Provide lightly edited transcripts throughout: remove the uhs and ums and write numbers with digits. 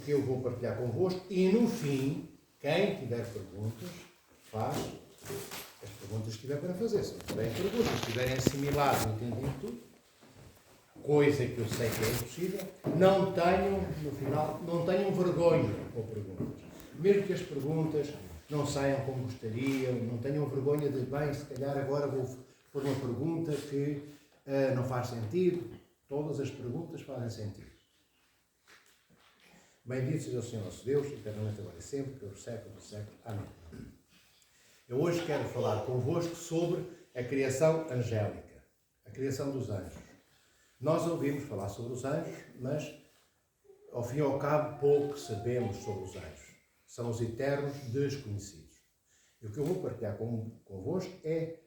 que eu vou partilhar convosco e no fim, quem tiver perguntas, faz as perguntas que tiver para fazer. Se não tiverem perguntas, se estiverem assimilados, entendido tudo, coisa que eu sei que é impossível, não tenham, no final, não tenham vergonha com perguntas. Mesmo que as perguntas não saiam como gostariam, não tenham vergonha de, bem, se calhar agora vou pôr uma pergunta que não faz sentido. Todas as perguntas fazem sentido. Bendito seja o Senhor nosso Deus, eternamente agora e sempre, pelos séculos dos séculos. Amém. Eu hoje quero falar convosco sobre a criação angélica, a criação dos anjos. Nós ouvimos falar sobre os anjos, mas ao fim e ao cabo pouco sabemos sobre os anjos. São os eternos desconhecidos. E o que eu vou partilhar convosco é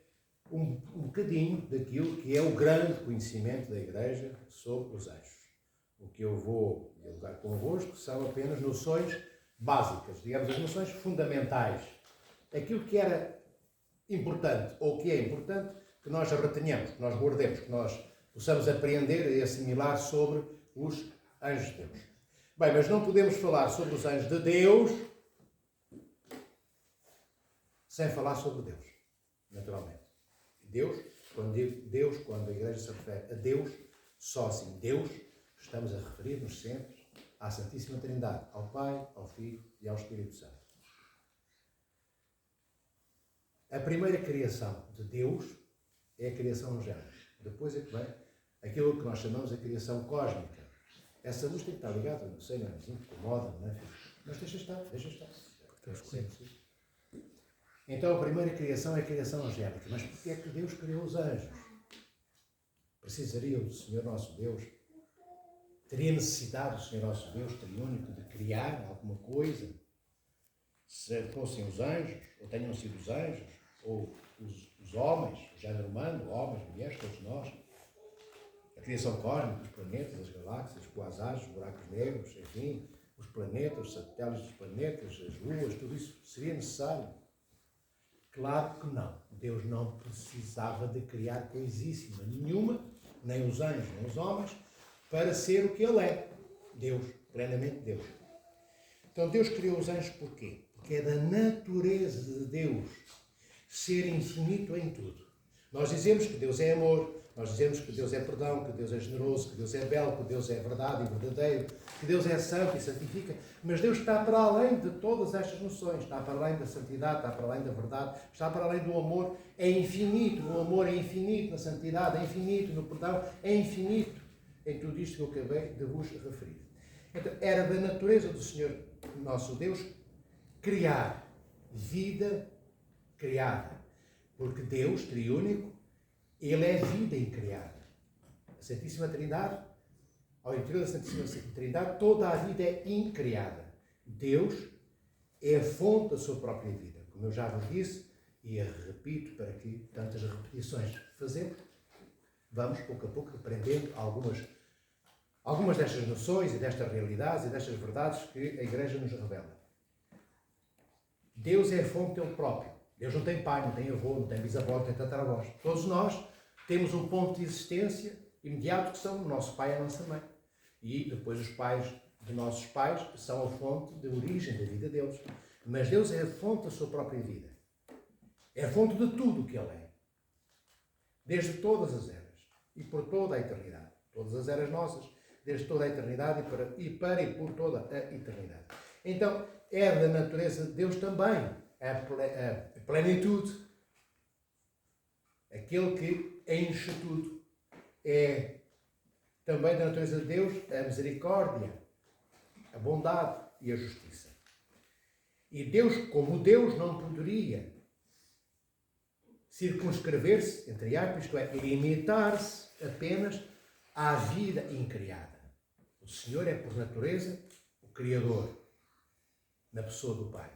um bocadinho daquilo que é o grande conhecimento da Igreja sobre os anjos. O que eu vou dialogar convosco são apenas noções básicas, digamos, as noções fundamentais. Aquilo que era importante, ou que é importante, que nós retenhamos, que nós guardemos, que nós possamos apreender e assimilar sobre os anjos de Deus. Bem, mas não podemos falar sobre os anjos de Deus sem falar sobre Deus, naturalmente. Deus, quando digo Deus, quando a Igreja se refere a Deus, só assim Deus, estamos a referir-nos sempre à Santíssima Trindade, ao Pai, ao Filho e ao Espírito Santo. A primeira criação de Deus é a criação angélica. Depois é que vem aquilo que nós chamamos de criação cósmica. Essa luz tem que estar ligada, não sei, não é assim, incomoda, não é? Mas deixa estar. Então a primeira criação é a criação angélica. Mas porquê é que Deus criou os anjos? Precisaria o Senhor nosso Deus? Teria necessidade do Senhor nosso Deus triúnico de criar alguma coisa? Se fossem os anjos, ou tenham sido os anjos, ou os homens, o género humano, homens, mulheres, todos nós, a criação cósmica, os planetas, as galáxias, os quasares, os buracos negros, enfim, os planetas, os satélites dos planetas, as luas, tudo isso seria necessário? Claro que não. Deus não precisava de criar coisíssima nenhuma, nem os anjos, nem os homens, para ser o que Ele é. Deus, plenamente Deus. Então Deus criou os anjos porquê? Porque é da natureza de Deus ser infinito em tudo. Nós dizemos que Deus é amor, nós dizemos que Deus é perdão, que Deus é generoso, que Deus é belo, que Deus é verdade e verdadeiro, que Deus é santo e santifica, mas Deus está para além de todas estas noções, está para além da santidade, está para além da verdade, está para além do amor, é infinito, o amor é infinito na santidade, é infinito no perdão, é infinito em tudo isto que eu acabei de vos referir. Então, era da natureza do Senhor nosso Deus criar vida criada, porque Deus, triúnico, Ele é vida incriada. A Santíssima Trindade, ao interior da Santíssima Trindade, toda a vida é incriada. Deus é a fonte da sua própria vida. Como eu já vos disse, e repito para que tantas repetições fazemos, vamos pouco a pouco aprendendo algumas destas noções e destas realidades e destas verdades que a Igreja nos revela. Deus é a fonte dele próprio. Deus não tem pai, não tem avô, não tem bisavô, não tem tataravós. Todos nós temos um ponto de existência imediato que são o nosso pai e a nossa mãe. E depois os pais de nossos pais são a fonte de origem da vida deles. Mas Deus é a fonte da sua própria vida. É a fonte de tudo o que Ele é. Desde todas as eras. E por toda a eternidade. Todas as eras nossas. Desde toda a eternidade e para e por toda a eternidade. Então, é da natureza de Deus também a plenitude. Aquele que enche tudo. É também da natureza de Deus a misericórdia, a bondade e a justiça. E Deus, como Deus, não poderia circunscrever-se, entre aspas, isto é, limitar-se apenas à vida incriada. O Senhor é, por natureza, o Criador, na pessoa do Pai.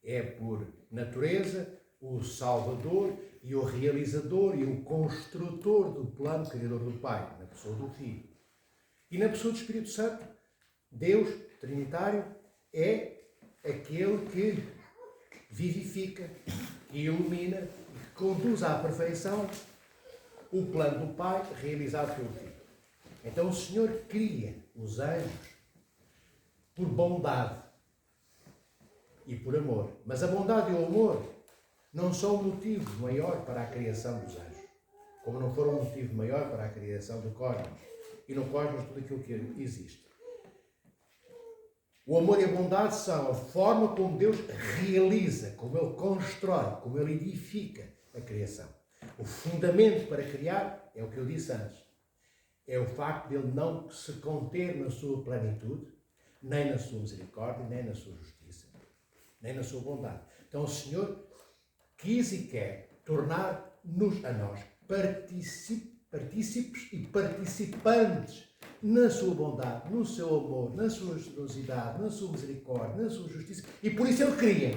É, por natureza, o Salvador e o Realizador e o Construtor do plano criador do Pai, na pessoa do Filho. E na pessoa do Espírito Santo, Deus, Trinitário, é aquele que vivifica, que ilumina, que conduz à perfeição o plano do Pai realizado pelo Filho. Então o Senhor cria os anjos por bondade e por amor. Mas a bondade e o amor não são o motivo maior para a criação dos anjos, como não foram o motivo maior para a criação do cosmos, e no cosmos tudo aquilo que existe. O amor e a bondade são a forma como Deus realiza, como Ele constrói, como Ele edifica a criação. O fundamento para criar é o que eu disse antes. É o facto de Ele não se conter na sua plenitude, nem na sua misericórdia, nem na sua justiça, nem na sua bondade. Então o Senhor quis e quer tornar-nos a nós partícipes e participantes na sua bondade, no seu amor, na sua generosidade, na sua misericórdia, na sua justiça. E por isso Ele cria.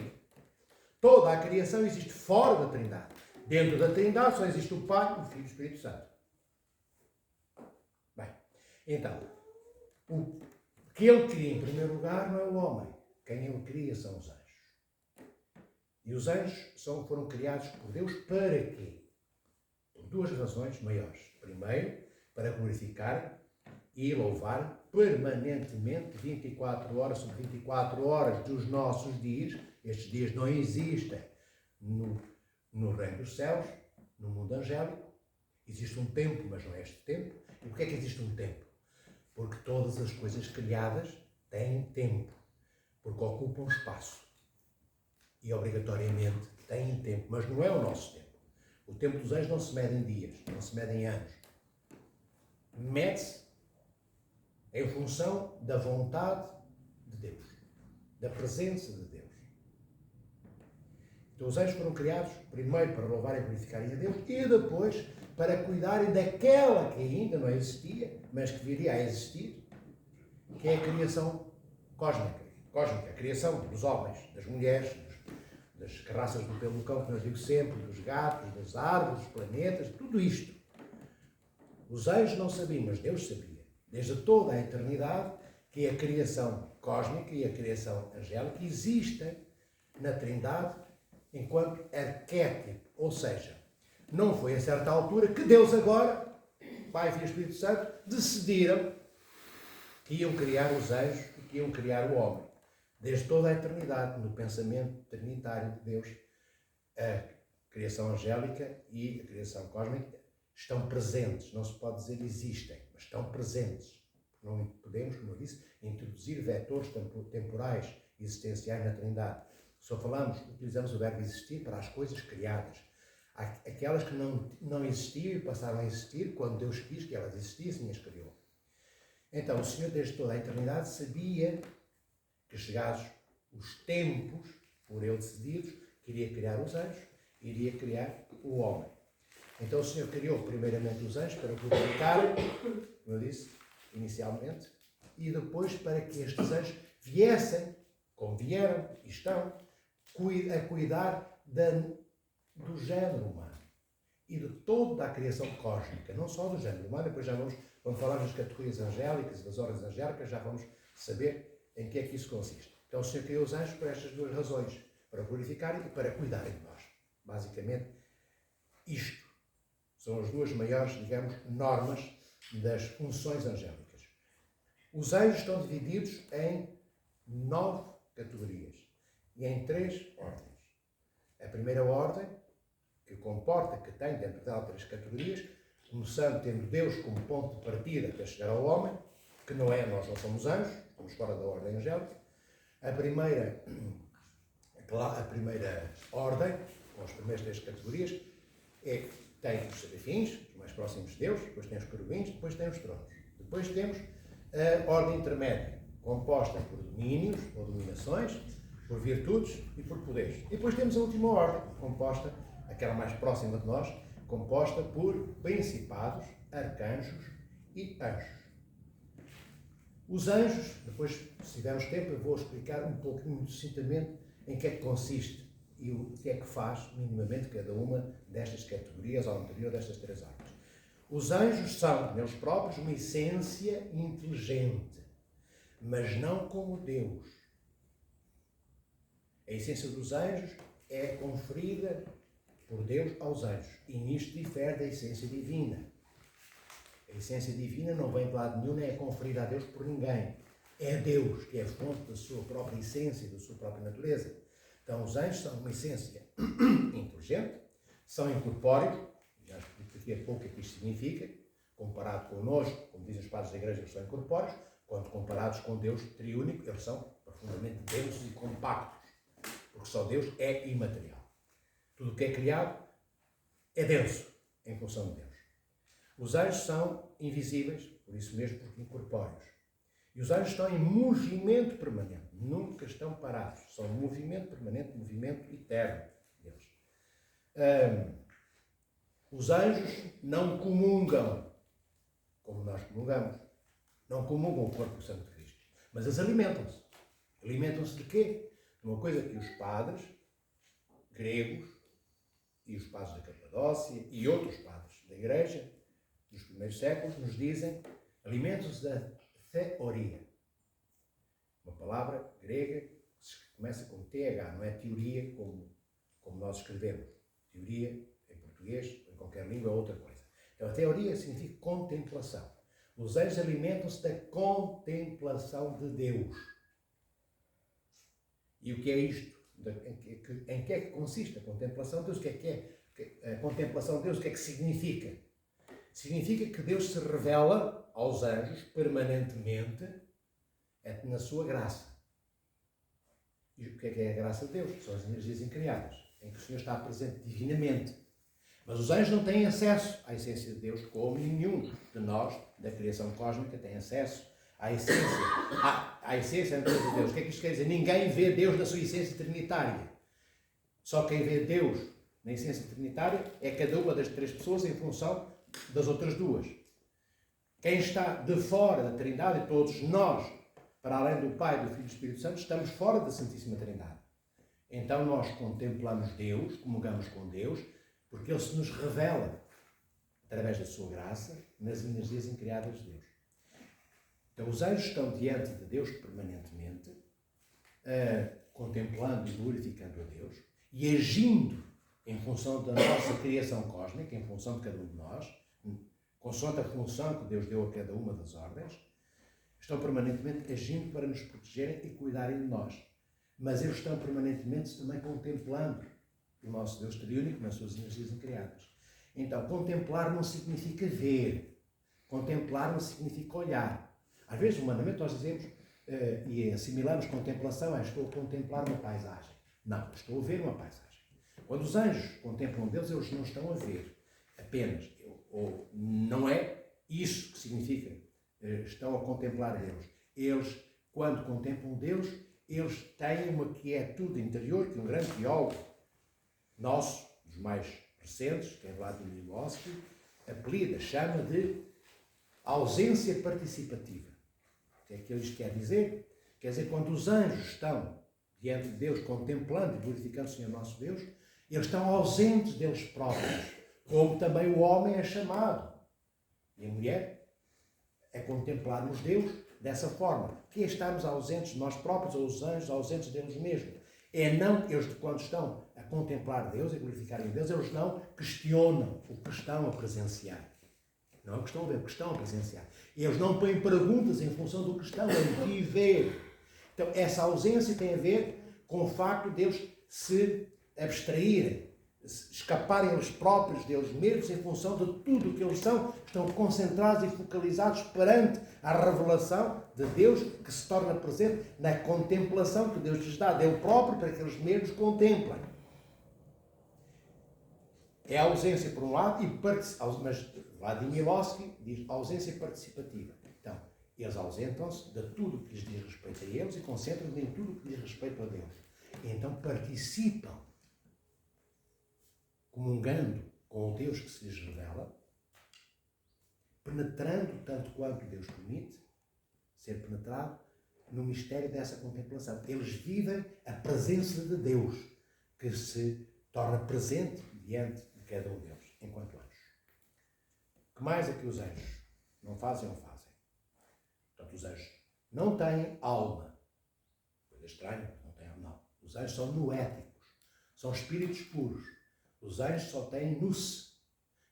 Toda a criação existe fora da Trindade. Dentro da Trindade só existe o Pai, o Filho e o Espírito Santo. Bem, então, o que Ele cria em primeiro lugar não é o homem. Quem Ele cria são os anjos. E os anjos foram criados por Deus para quê? Por duas razões maiores. Primeiro, para glorificar e louvar permanentemente 24 horas sobre 24 horas dos nossos dias. Estes dias não existem no reino dos céus, no mundo angélico. Existe um tempo, mas não é este tempo. E porquê é que existe um tempo? Porque todas as coisas criadas têm tempo, porque ocupam espaço. E obrigatoriamente têm tempo, mas não é o nosso tempo. O tempo dos anjos não se mede em dias, não se mede em anos. Mede-se em função da vontade de Deus, da presença de Deus. Então os anjos foram criados primeiro para louvar e glorificarem a Deus e depois para cuidarem daquela que ainda não existia, mas que viria a existir, que é a criação cósmica, a criação dos homens, das mulheres, das raças do pelo do cão, que nós digo sempre, dos gatos, das árvores, dos planetas, tudo isto. Os anjos não sabiam, mas Deus sabia, desde toda a eternidade, que a criação cósmica e a criação angélica existem na Trindade enquanto arquétipo, ou seja, não foi a certa altura que Deus agora, Pai, Filho e Espírito Santo, decidiram que iam criar os anjos e que iam criar o homem. Desde toda a eternidade, no pensamento trinitário de Deus, a criação angélica e a criação cósmica estão presentes. Não se pode dizer existem, mas estão presentes. Não podemos, como eu disse, introduzir vetores temporais existenciais na Trindade. Só utilizamos o verbo existir para as coisas criadas. Aquelas que não existiam e passaram a existir quando Deus quis que elas existissem e as criou. Então, o Senhor, desde toda a eternidade, sabia que, chegados os tempos, por Ele decididos, queria criar os anjos, iria criar o homem. Então, o Senhor criou primeiramente os anjos para glorificarem, como eu disse inicialmente, e depois para que estes anjos viessem, como vieram e estão, a cuidar do género humano e de toda a criação cósmica, não só do género humano. Depois já vamos falar das categorias angélicas e das ordens angélicas, já vamos saber em que é que isso consiste. Então o Senhor criou os anjos por estas duas razões, para glorificarem e para cuidarem de nós. Basicamente, isto são as duas maiores, digamos, normas das funções angélicas. Os anjos estão divididos em 9 categorias e em 3 ordens. A primeira ordem, que tem dentro dela 3 categorias, começando tendo Deus como ponto de partida para chegar ao homem, que nós não somos anjos, estamos fora da ordem angélica. A primeira ordem, com as primeiras 3 categorias, tem os serafins, os mais próximos de Deus, depois tem os querubins, depois tem os tronos. Depois temos a ordem intermédia, composta por domínios ou dominações, por virtudes e por poderes. E depois temos a última ordem, composta, aquela mais próxima de nós, composta por principados, arcanjos e anjos. Os anjos, depois, se tivermos tempo, eu vou explicar um pouquinho, muito sucintamente, em que é que consiste e o que é que faz, minimamente, cada uma destas categorias ao interior destas 3 ordens. Os anjos são, neles próprios, uma essência inteligente, mas não como Deus. A essência dos anjos é conferida por Deus aos anjos, e nisto difere da essência divina. A essência divina não vem de lado nenhum, nem é conferida a Deus por ninguém. É Deus que é a fonte da sua própria essência, da sua própria natureza. Então os anjos são uma essência inteligente, são incorpóreos, já explico daqui a pouco o que isto significa, comparado connosco, como dizem os padres da Igreja, eles são incorpóreos, quando comparados com Deus triúnico, eles são profundamente densos e compactos, porque só Deus é imaterial. Tudo o que é criado é denso, em função de Deus. Os anjos são invisíveis, por isso mesmo, porque incorpóreos. E os anjos estão em movimento permanente, nunca estão parados, são movimento permanente, movimento eterno de Deus. Os anjos não comungam, como nós comungamos, não comungam o corpo santo de Cristo, mas eles alimentam-se. Alimentam-se de quê? De uma coisa que os padres gregos e os padres da Capadócia e outros padres da Igreja dos primeiros séculos nos dizem: alimentam-se da theoria. Uma palavra grega que começa com TH, não é teoria como nós escrevemos. Teoria, em português, em qualquer língua, é outra coisa. Então, a teoria significa contemplação. Os anjos alimentam-se da contemplação de Deus. E o que é isto? Em que é que consiste a contemplação de Deus? O que é a contemplação de Deus? O que é que significa? Significa que Deus se revela aos anjos permanentemente na sua graça. E o que é a graça de Deus? São as energias incriadas, em que o Senhor está presente divinamente. Mas os anjos não têm acesso à essência de Deus, como nenhum de nós, da criação cósmica, tem acesso à essência da natureza de Deus. O que é que isto quer dizer? Ninguém vê Deus na sua essência trinitária. Só quem vê Deus na essência trinitária é cada uma das três pessoas em função das outras duas. Quem está de fora da Trindade, todos nós, para além do Pai, do Filho e do Espírito Santo, estamos fora da Santíssima Trindade. Então nós contemplamos Deus, comungamos com Deus, porque Ele se nos revela, através da sua graça, nas energias incriadas de Deus. Então os anjos estão diante de Deus permanentemente, contemplando e glorificando a Deus, e agindo em função da nossa criação cósmica, em função de cada um de nós, consoante a função que Deus deu a cada uma das ordens, estão permanentemente agindo para nos protegerem e cuidarem de nós. Mas eles estão permanentemente também contemplando o nosso Deus triúnico nas suas energias incriadas. Então, contemplar não significa ver. Contemplar não significa olhar. Às vezes, humanamente, nós dizemos e assimilamos contemplação, estou a contemplar uma paisagem. Não, estou a ver uma paisagem. Quando os anjos contemplam Deus, eles não estão a ver apenas. Ou não é isso que significa estão a contemplar Deus. Eles, quando contemplam Deus, eles têm uma quietude interior que um grande teólogo nosso, dos mais recentes, que é Vladimir Vygotsky, apelida, chama de ausência participativa. O que é que isto quer dizer? Quer dizer, quando os anjos estão diante de Deus, contemplando e glorificando o Senhor nosso Deus, eles estão ausentes deles próprios, como também o homem é chamado. E a mulher é contemplarmos Deus dessa forma, que é estarmos ausentes de nós próprios, ou os anjos ausentes deles mesmos. Eles, quando estão a contemplar Deus, a glorificarem Deus, eles não questionam o que estão a presenciar. Não é o que estão a ver, o que estão a presenciar. Eles não põem perguntas em função do que estão a viver. Então, essa ausência tem a ver com o facto de eles se abstraírem, escaparem eles próprios deles mesmos em função de tudo o que eles são, estão concentrados e focalizados perante a revelação de Deus que se torna presente na contemplação que Deus lhes dá dele próprio para que eles mesmos contemplem. É a ausência por um lado, mas Vladimir Vygotsky diz ausência participativa. Então, eles ausentam-se de tudo o que lhes diz respeito a eles e concentram-se em tudo o que diz respeito a Deus. E então participam, comungando com o Deus que se lhes revela, penetrando tanto quanto Deus permite, ser penetrado no mistério dessa contemplação. Eles vivem a presença de Deus, que se torna presente diante de cada um deles, enquanto anjos. O que mais é que os anjos não fazem ou fazem? Portanto, os anjos não têm alma. Coisa estranha, não têm alma, não. Os anjos são noéticos, são espíritos puros. Os anjos só têm nous,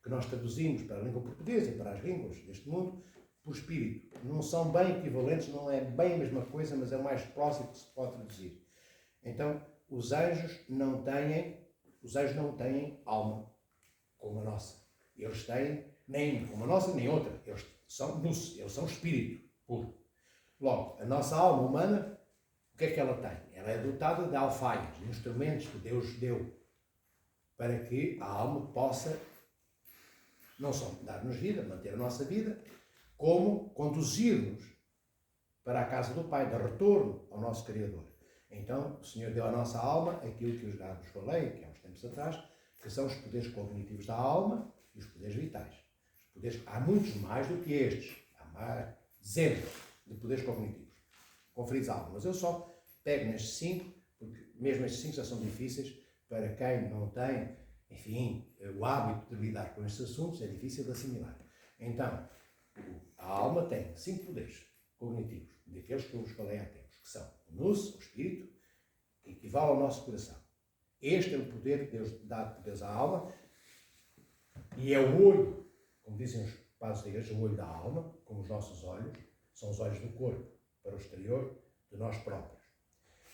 que nós traduzimos para a língua portuguesa e para as línguas deste mundo, por espírito. Não são bem equivalentes, não é bem a mesma coisa, mas é o mais próximo que se pode traduzir. Então, os anjos não têm alma como a nossa. Eles têm nem como a nossa, nem outra. Eles são espírito puro. Logo, a nossa alma humana, o que é que ela tem? Ela é dotada de alfaias, de instrumentos que Deus deu para que a alma possa não só dar-nos vida, manter a nossa vida, como conduzir-nos para a casa do Pai, de retorno ao nosso Criador. Então, o Senhor deu à nossa alma aquilo que eu já vos falei, que há uns tempos atrás, que são os poderes cognitivos da alma e os poderes vitais. Os poderes, há muitos mais do que estes. Há mais dezenas de poderes cognitivos conferidos à alma. Mas eu só pego nestes 5, porque mesmo estes 5 já são difíceis para quem não tem, enfim, o hábito de lidar com estes assuntos, é difícil de assimilar. Então, a alma tem 5 poderes cognitivos, daqueles que eu vos falei há tempos, que são o nous, o espírito, que equivale ao nosso coração. Este é o poder que Deus dá por Deus à alma, e é o olho, como dizem os padres da igreja, o olho da alma, como os nossos olhos, são os olhos do corpo, para o exterior de nós próprios.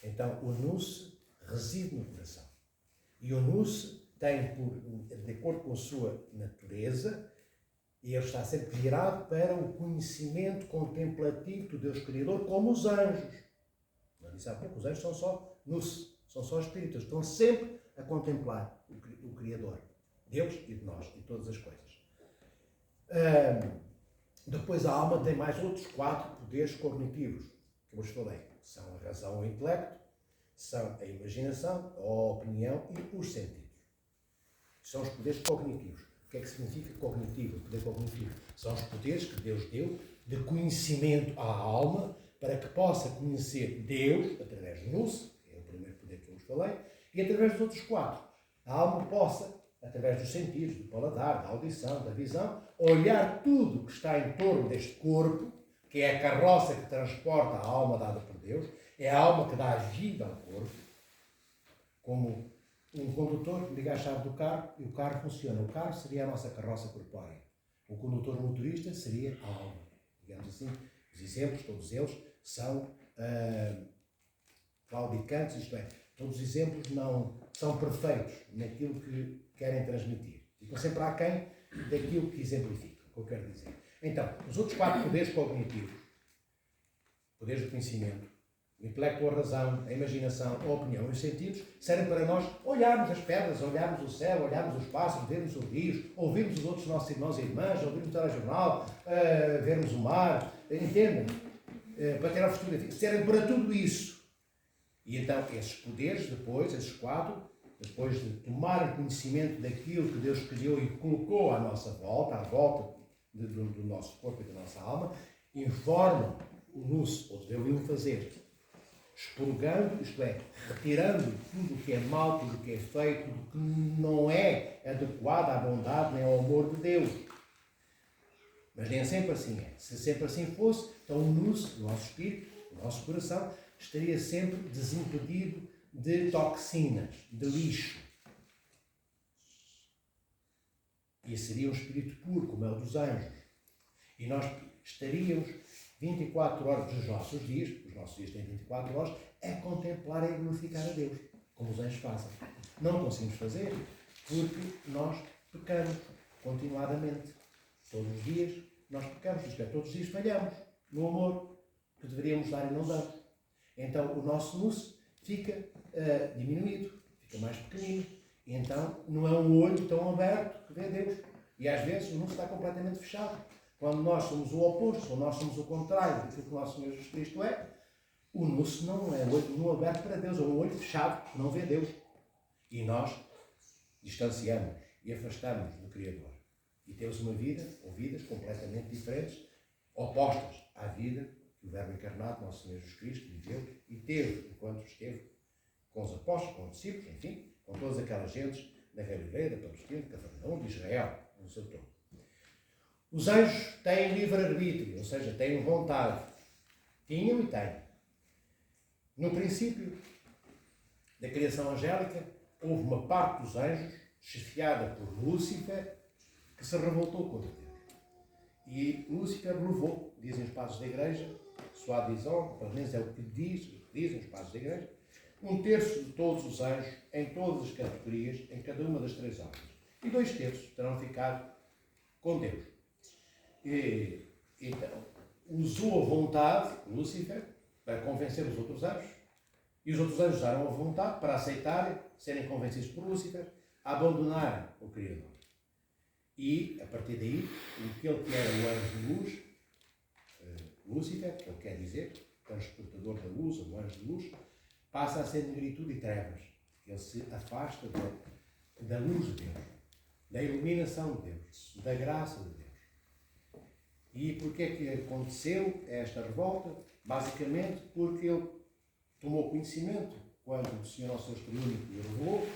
Então, o nous reside no coração. E o nous tem, de acordo com a sua natureza, e ele está sempre virado para o conhecimento contemplativo do Deus Criador, como os anjos. Eu disse há pouco, os anjos são só nous, são só espíritos, estão sempre a contemplar o Criador, Deus e de nós, e todas as coisas. Depois a alma tem mais outros 4 poderes cognitivos, que eu vos falei. São a razão ou o intelecto, são a imaginação, a opinião e os sentidos. São os poderes cognitivos. O que é que significa cognitivo? O poder cognitivo são os poderes que Deus deu de conhecimento à alma para que possa conhecer Deus através do nous, que é o primeiro poder que eu vos falei, e através dos outros 4. A alma possa, através dos sentidos, do paladar, da audição, da visão, olhar tudo que está em torno deste corpo, que é a carroça que transporta a alma dada por Deus, é a alma que dá a vida ao corpo, como um condutor que liga a chave do carro e o carro funciona. O carro seria a nossa carroça corpórea. O condutor motorista seria a alma. Digamos assim, os exemplos, todos eles, são claudicantes, isto é, todos os exemplos não são perfeitos naquilo que querem transmitir. Ficam sempre aquém daquilo que exemplificam, o que eu quero dizer. Então, os outros 4 poderes cognitivos, poderes do conhecimento, o intelecto, a razão, a imaginação, a opinião e os sentidos, servem para nós olharmos as pedras, olharmos o céu, olharmos os pássaros, vermos os rios, ouvirmos os outros nossos irmãos e irmãs, ouvirmos o telejornal, vermos o mar, entendem? Para ter a fotografia, servem para tudo isso. E então, esses poderes, depois, esses 4, depois de tomarem conhecimento daquilo que Deus criou e colocou à nossa volta, à volta do nosso corpo e da nossa alma, informam o nous, ou deveriam fazer, expurgando, isto é, retirando tudo o que é mau, tudo o que é feio, tudo o que não é adequado à bondade nem ao amor de Deus. Mas nem sempre assim é. Se sempre assim fosse, então o nous, o nosso espírito, o nosso coração, estaria sempre desimpedido de toxinas, de lixo. E seria um espírito puro, como é o dos anjos. E nós estaríamos 24 horas dos nossos dias, os nossos dias têm 24 horas, a contemplar e a glorificar a Deus, como os anjos fazem. Não conseguimos fazer porque nós pecamos continuadamente. Todos os dias nós pecamos, isto é, todos os dias falhamos no amor que deveríamos dar e não damos. Então o nosso nous fica diminuído, fica mais pequenino. E então não é um olho tão aberto que vê Deus. E às vezes o nous está completamente fechado. Quando nós somos o oposto, ou nós somos o contrário daquilo que o nosso Senhor Jesus Cristo é, o nous não é um olho aberto para Deus, é um olho fechado que não vê Deus. E nós distanciamos e afastamos do Criador. E temos uma vida, ou vidas completamente diferentes, opostas à vida que o Verbo encarnado, nosso Senhor Jesus Cristo, viveu e teve, enquanto esteve com os apóstolos, com os discípulos, enfim, com todas aquelas gentes da Galileia, da Palestina, de Cafarnaum, de Israel, no seu todo. Os anjos têm livre-arbítrio, ou seja, têm vontade. Tinham e têm. No princípio da criação angélica, houve uma parte dos anjos, chefiada por Lúcifer, que se revoltou contra Deus. E Lúcifer levou, dizem os padres da Igreja, soi-disant, pelo menos é o que dizem os padres da Igreja, 1/3 de todos os anjos, em todas as categorias, em cada uma das 3 ordens. E 2/3 terão ficado com Deus. E, então, usou a vontade, Lúcifer, para convencer os outros anjos, e os outros anjos usaram a vontade para aceitarem, serem convencidos por Lúcifer, a abandonarem o Criador. E, a partir daí, aquele que era o anjo de luz, Lúcifer, que ele quer dizer, transportador da luz, o anjo de luz, passa a ser negritude e trevas. Ele se afasta da luz de Deus, da iluminação de Deus, da graça de Deus. E porquê é que aconteceu esta revolta? Basicamente porque ele tomou conhecimento, quando o Senhor Nosso Deus Triúnico lhe revelou,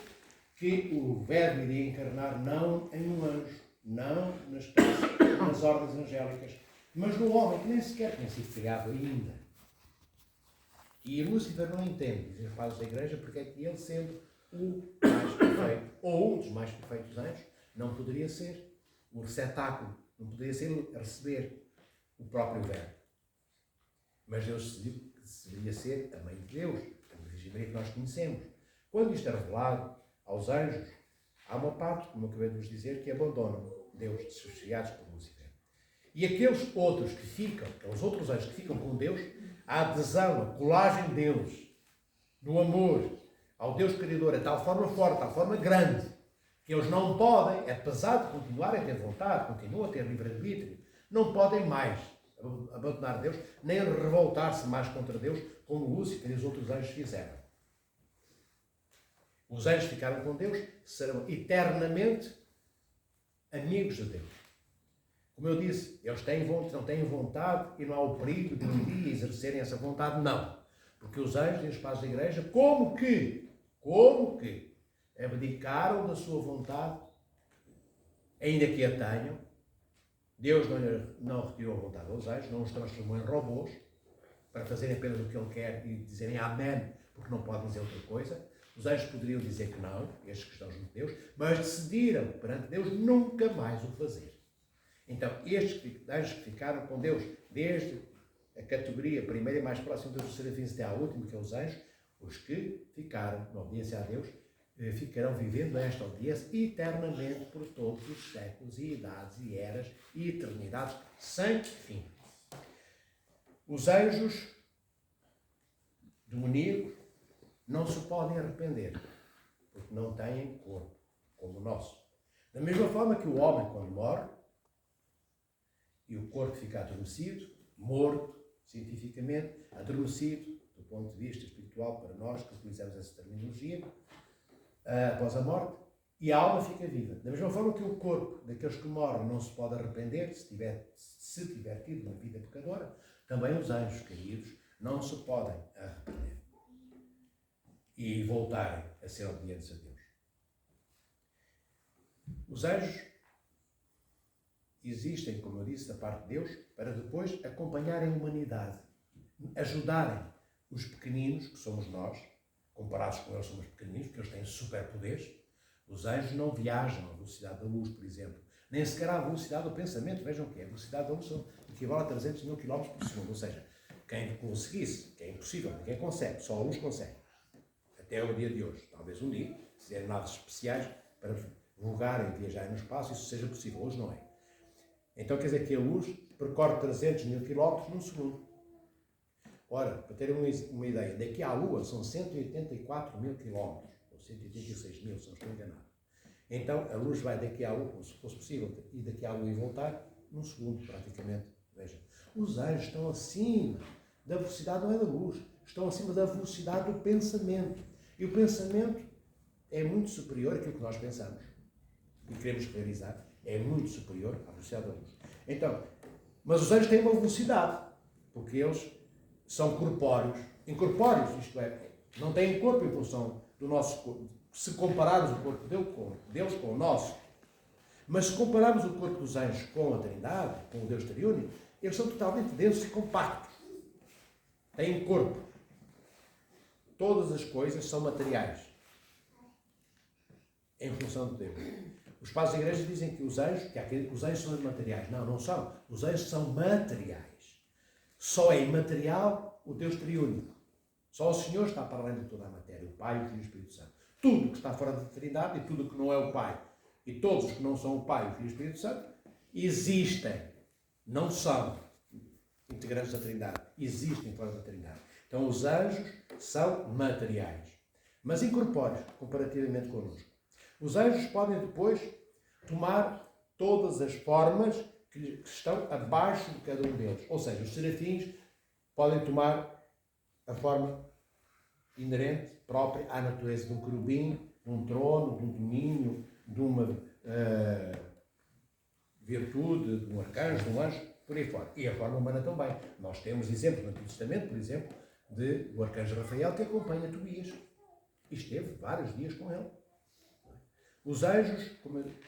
que o Verbo iria encarnar não em um anjo, não nas ordens angélicas, mas no homem que nem sequer tinha sido criado ainda. E Lúcifer não entende, dizem os padres da Igreja, porque é que ele, sendo o mais perfeito, ou um dos mais perfeitos anjos, não poderia ser o receptáculo, não poderia ser receber o próprio Verbo. Mas Deus decidiu que deveria ser a Mãe de Deus, a Virgem Maria que nós conhecemos. Quando isto é revelado aos anjos, há uma parte, como eu acabei de vos dizer, que abandonam Deus, desfiados por Lúcifer. E aqueles outros que ficam, aqueles outros anjos que ficam com Deus, a adesão, a colagem deles, do amor ao Deus Criador, de tal forma forte, de tal forma grande, que eles não podem, apesar de continuarem a ter vontade, continuam a ter livre-arbítrio, não podem mais abandonar Deus, nem revoltar-se mais contra Deus, como Lúcifer e os outros anjos fizeram. Os anjos ficaram com Deus, serão eternamente amigos de Deus. Como eu disse, eles não têm vontade e não há o perigo de um dia exercerem essa vontade, não. Porque os anjos e os padres da Igreja, como que abdicaram da sua vontade, ainda que a tenham. Deus não retirou a vontade aos anjos, não os transformou em robôs, para fazerem apenas o que Ele quer e dizerem amém, porque não podem dizer outra coisa. Os anjos poderiam dizer que não, estes que estão junto de Deus, mas decidiram perante Deus nunca mais o fazer. Então, estes anjos que ficaram com Deus, desde a categoria primeira e mais próxima dos serafins até à última, que é os anjos, os que ficaram na obediência a Deus, ficarão vivendo esta audiência eternamente por todos os séculos e idades e eras e eternidades sem fim. Os anjos demoníacos não se podem arrepender, porque não têm corpo como o nosso. Da mesma forma que o homem, quando morre, e o corpo fica adormecido, morto, cientificamente, adormecido, do ponto de vista espiritual, para nós que utilizamos essa terminologia, após a morte, e a alma fica viva. Da mesma forma que o corpo daqueles que morrem não se pode arrepender, se tiver tido uma vida pecadora, também os anjos caídos não se podem arrepender e voltarem a ser obedientes a Deus. Os anjos existem, como eu disse, da parte de Deus, para depois acompanharem a humanidade, ajudarem os pequeninos, que somos nós. Comparados com eles, somos pequeninos, porque eles têm superpoderes. Os anjos não viajam à velocidade da luz, por exemplo, nem sequer à velocidade do pensamento. Vejam que a velocidade da luz equivale a 300 mil km por segundo. Ou seja, quem conseguisse, que é impossível, ninguém consegue, só a luz consegue. Até o dia de hoje. Talvez um dia, se fizerem naves especiais para vogarem e viajarem no espaço, isso seja possível. Hoje não é. Então quer dizer que a luz percorre 300 mil km num segundo. Ora, para terem uma ideia, daqui à Lua são 184 mil km, ou 186 mil, se não estou enganado. Então a luz vai daqui à Lua, como se fosse possível, ir daqui à Lua e voltar, num segundo praticamente. Vejam, os anjos estão acima da velocidade, não é da luz, estão acima da velocidade do pensamento. E o pensamento é muito superior àquilo que nós pensamos e queremos realizar. É muito superior à velocidade da luz. Então, mas os anjos têm uma velocidade, porque eles são corpóreos. Incorpóreos, isto é, não têm corpo em função do nosso corpo. Se compararmos o corpo deles com o nosso, mas se compararmos o corpo dos anjos com a Trindade, com o Deus Triúnico, eles são totalmente densos e compactos. Têm corpo. Todas as coisas são materiais, em função de Deus. Os padres da igreja dizem que os anjos são imateriais. Não, não são. Os anjos são materiais. Só é imaterial o Deus triúnico. Só o Senhor está para além de toda a matéria, o Pai, o Filho e o Espírito Santo. Tudo que está fora da Trindade e tudo que não é o Pai e todos os que não são o Pai, o Filho e o Espírito Santo existem, não são integrantes da Trindade, existem fora da Trindade. Então os anjos são materiais, mas incorpóreos comparativamente connosco. Os anjos podem depois tomar todas as formas que estão abaixo de cada um deles. Ou seja, os serafins podem tomar a forma inerente, própria à natureza de um querubim, de um trono, de um domínio, de uma virtude, de um arcanjo, de um anjo, por aí fora. E a forma humana também. Nós temos exemplos no Antigo Testamento, por exemplo, do arcanjo Rafael que acompanha Tobias. E esteve vários dias com ele. Os anjos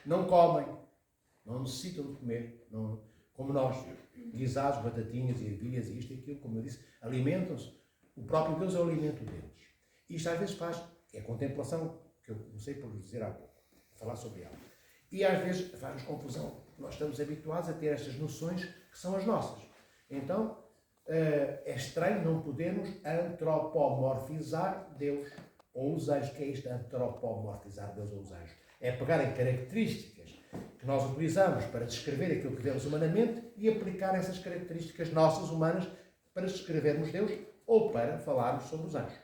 não comem, não necessitam de comer, não, como nós, guisados, batatinhas e ervilhas e isto e aquilo, como eu disse, alimentam-se. O próprio Deus é o alimento deles. Isto às vezes faz, é a contemplação que eu comecei por dizer há pouco, a falar sobre ela. E às vezes faz-nos confusão. Nós estamos habituados a ter estas noções que são as nossas. Então, é estranho não podermos antropomorfizar Deus ou os anjos. Que é isto, antropomorfizar Deus ou os anjos? É pegar em características que nós utilizamos para descrever aquilo que vemos humanamente e aplicar essas características nossas humanas para descrevermos Deus ou para falarmos sobre os anjos.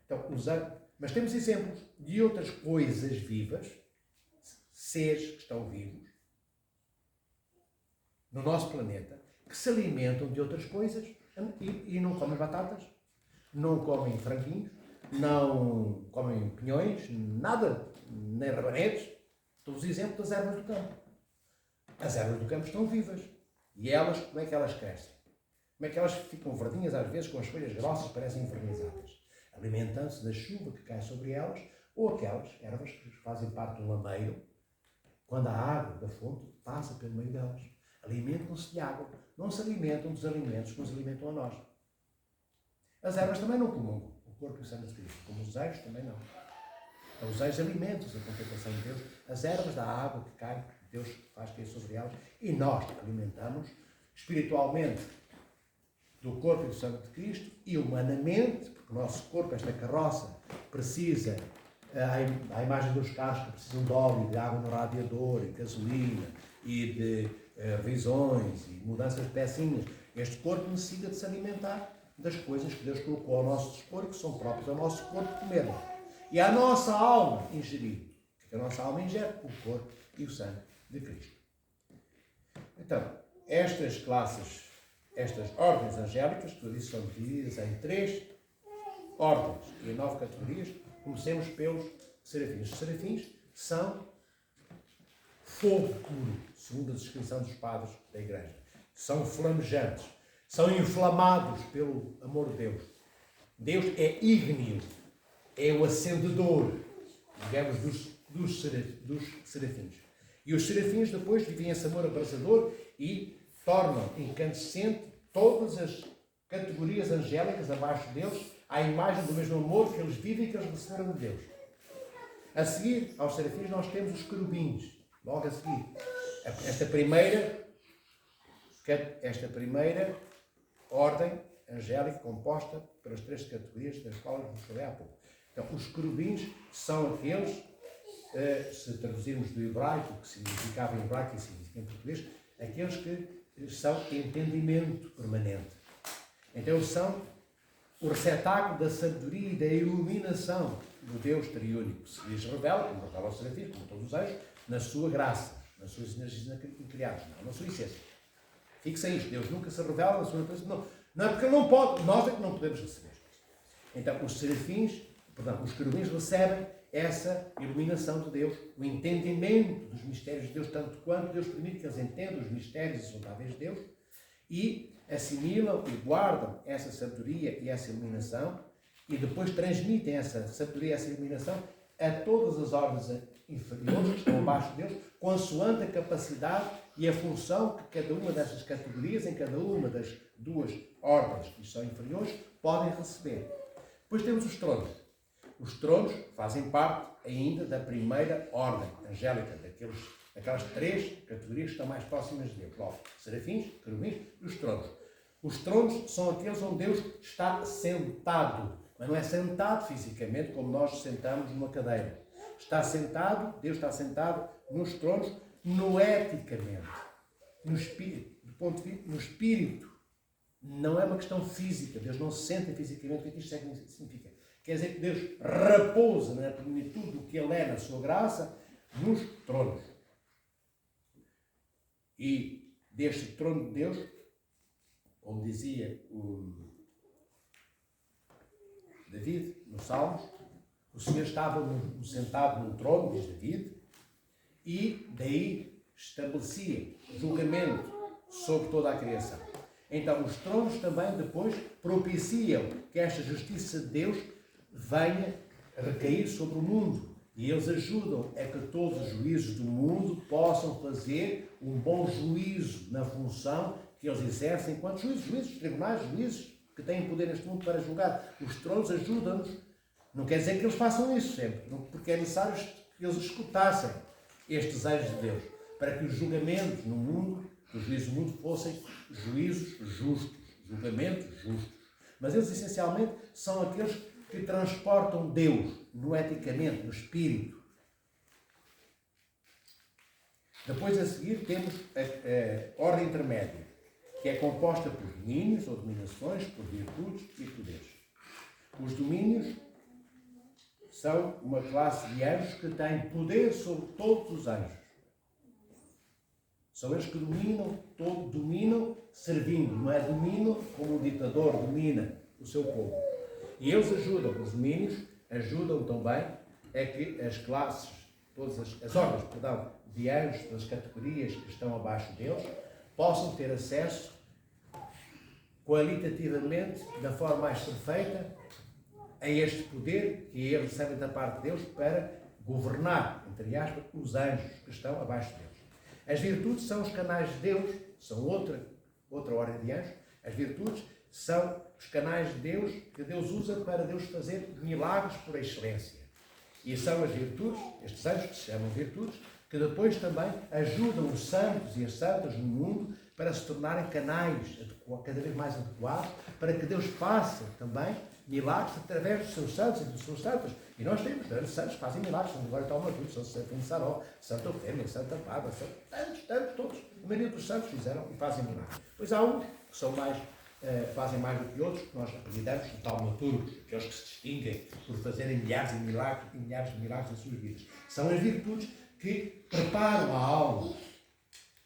Então, mas temos exemplos de outras coisas vivas, seres que estão vivos, no nosso planeta, que se alimentam de outras coisas e não comem batatas, não comem franguinhos, não comem pinhões, nada, nem rabanetes. Todos os exemplos das ervas do campo. As ervas do campo estão vivas. E elas, como é que elas crescem? Como é que elas ficam verdinhas, às vezes, com as folhas grossas, parecem envernizadas? Alimentando-se da chuva que cai sobre elas, ou aquelas ervas que fazem parte do lameiro, quando a água da fonte passa pelo meio delas. Alimentam-se de água. Não se alimentam dos alimentos que nos alimentam a nós. As ervas também não comungam o corpo e o sangue de Cristo, como os anjos também não. Então, os anjos alimentam-se da contemplação de Deus. As ervas da água que cai, Deus faz cair sobre elas. E nós alimentamos espiritualmente do corpo e do sangue de Cristo e humanamente, porque o nosso corpo, esta carroça, precisa, à imagem dos carros que precisam de óleo, de água no radiador, e gasolina, e de revisões, e mudanças de pecinhas. Este corpo necessita de se alimentar das coisas que Deus colocou ao nosso dispor e que são próprias ao nosso corpo comer. E a nossa alma ingerir. O que a nossa alma ingere? O corpo e o sangue de Cristo. Então, estas classes, estas ordens angélicas, que eu disse, são divididas em 3 ordens e em 9 categorias. Comecemos pelos serafins. Os serafins são fogo puro, segundo a descrição dos padres da Igreja. São flamejantes, são inflamados pelo amor de Deus. Deus é ígneo, é o acendedor, digamos, dos serafins. E os serafins depois vivem esse amor abrasador e tornam incandescente todas as categorias angélicas abaixo deles, à imagem do mesmo amor que eles vivem e que eles receberam de Deus. A seguir, aos serafins, nós temos os querubins. Logo a seguir. Esta primeira ordem angélica composta pelas 3 categorias das quais vos falei há pouco. Então, os querubins são aqueles, se traduzirmos do hebraico, que significava em hebraico e significa em português, aqueles que são entendimento permanente. Então, eles são o receptáculo da sabedoria e da iluminação do Deus triúnico, que se lhes revela, como revela o serafim, como todos os anjos, na sua graça, nas suas energias criadas, não na sua essência. Fixem isto, Deus nunca se revela na sua natureza, não é porque ele não pode, nós é que não podemos receber. Então, os querubins recebem essa iluminação de Deus, o entendimento dos mistérios de Deus, tanto quanto Deus permite que eles entendam os mistérios insondáveis de Deus, e assimilam e guardam essa sabedoria e essa iluminação, e depois transmitem essa sabedoria e essa iluminação a todas as ordens inferiores que estão abaixo deles, consoante a capacidade e a função que cada uma dessas categorias, em cada uma das 2 ordens que são inferiores, podem receber. Depois temos os tronos. Os tronos fazem parte ainda da primeira ordem angélica, daquelas 3 categorias que estão mais próximas de Deus. Logo, serafins, querubins e os tronos. Os tronos são aqueles onde Deus está sentado, mas não é sentado fisicamente como nós sentamos numa cadeira. Está sentado, Deus está sentado nos tronos, noeticamente, no espírito, do ponto de vista, no espírito. Não é uma questão física, Deus não se senta fisicamente. O que isto significa? Quer dizer que Deus repousa na plenitude do que Ele é, na sua graça, nos tronos. E deste trono de Deus, como dizia o David nos Salmos, o Senhor estava sentado num trono, diz David, e daí estabelecia julgamento sobre toda a criação. Então, os tronos também depois propiciam que esta justiça de Deus venha recair sobre o mundo. E eles ajudam a que todos os juízes do mundo possam fazer um bom juízo na função que eles exercem enquanto juízes, tribunais, juízes que têm poder neste mundo para julgar. Os tronos ajudam-nos. Não quer dizer que eles façam isso sempre, porque é necessário que eles escutassem estes desejos de Deus, para que os julgamentos no mundo, os juízes do mundo, fossem juízos justos, julgamentos justos. Mas eles, essencialmente, são aqueles que transportam Deus, noeticamente, no espírito. Depois, a seguir, temos a ordem intermédia, que é composta por domínios ou dominações, por virtudes e poderes. Os domínios são uma classe de anjos que têm poder sobre todos os anjos. São eles que dominam servindo, não é dominam como um ditador domina o seu povo. E eles ajudam, os domínios ajudam também a que as classes, todas as ordens, de anjos, das categorias que estão abaixo deles, possam ter acesso qualitativamente, da forma mais perfeita, a este poder que eles recebem da parte de Deus para governar, entre aspas, os anjos que estão abaixo deles. As virtudes são os canais de Deus, são outra ordem de anjos. As virtudes são os canais de Deus que Deus usa para Deus fazer milagres por excelência. E são as virtudes, estes anjos que se chamam virtudes, que depois também ajudam os santos e as santas no mundo para se tornarem canais cada vez mais adequados, para que Deus faça também milagres através dos seus santos e das suas santas. E nós temos grandes santos que fazem milagres. São agora Talma Tudo, São Serafim Saró, Santa Ofémia, Santa Bárbara, tantos, todos. A maioria dos santos fizeram e fazem milagres. Pois há uns que são fazem mais do que outros, que nós apelidamos de taumaturgos, aqueles que se distinguem por fazerem milhares de milagres nas suas vidas. São as virtudes que preparam a alma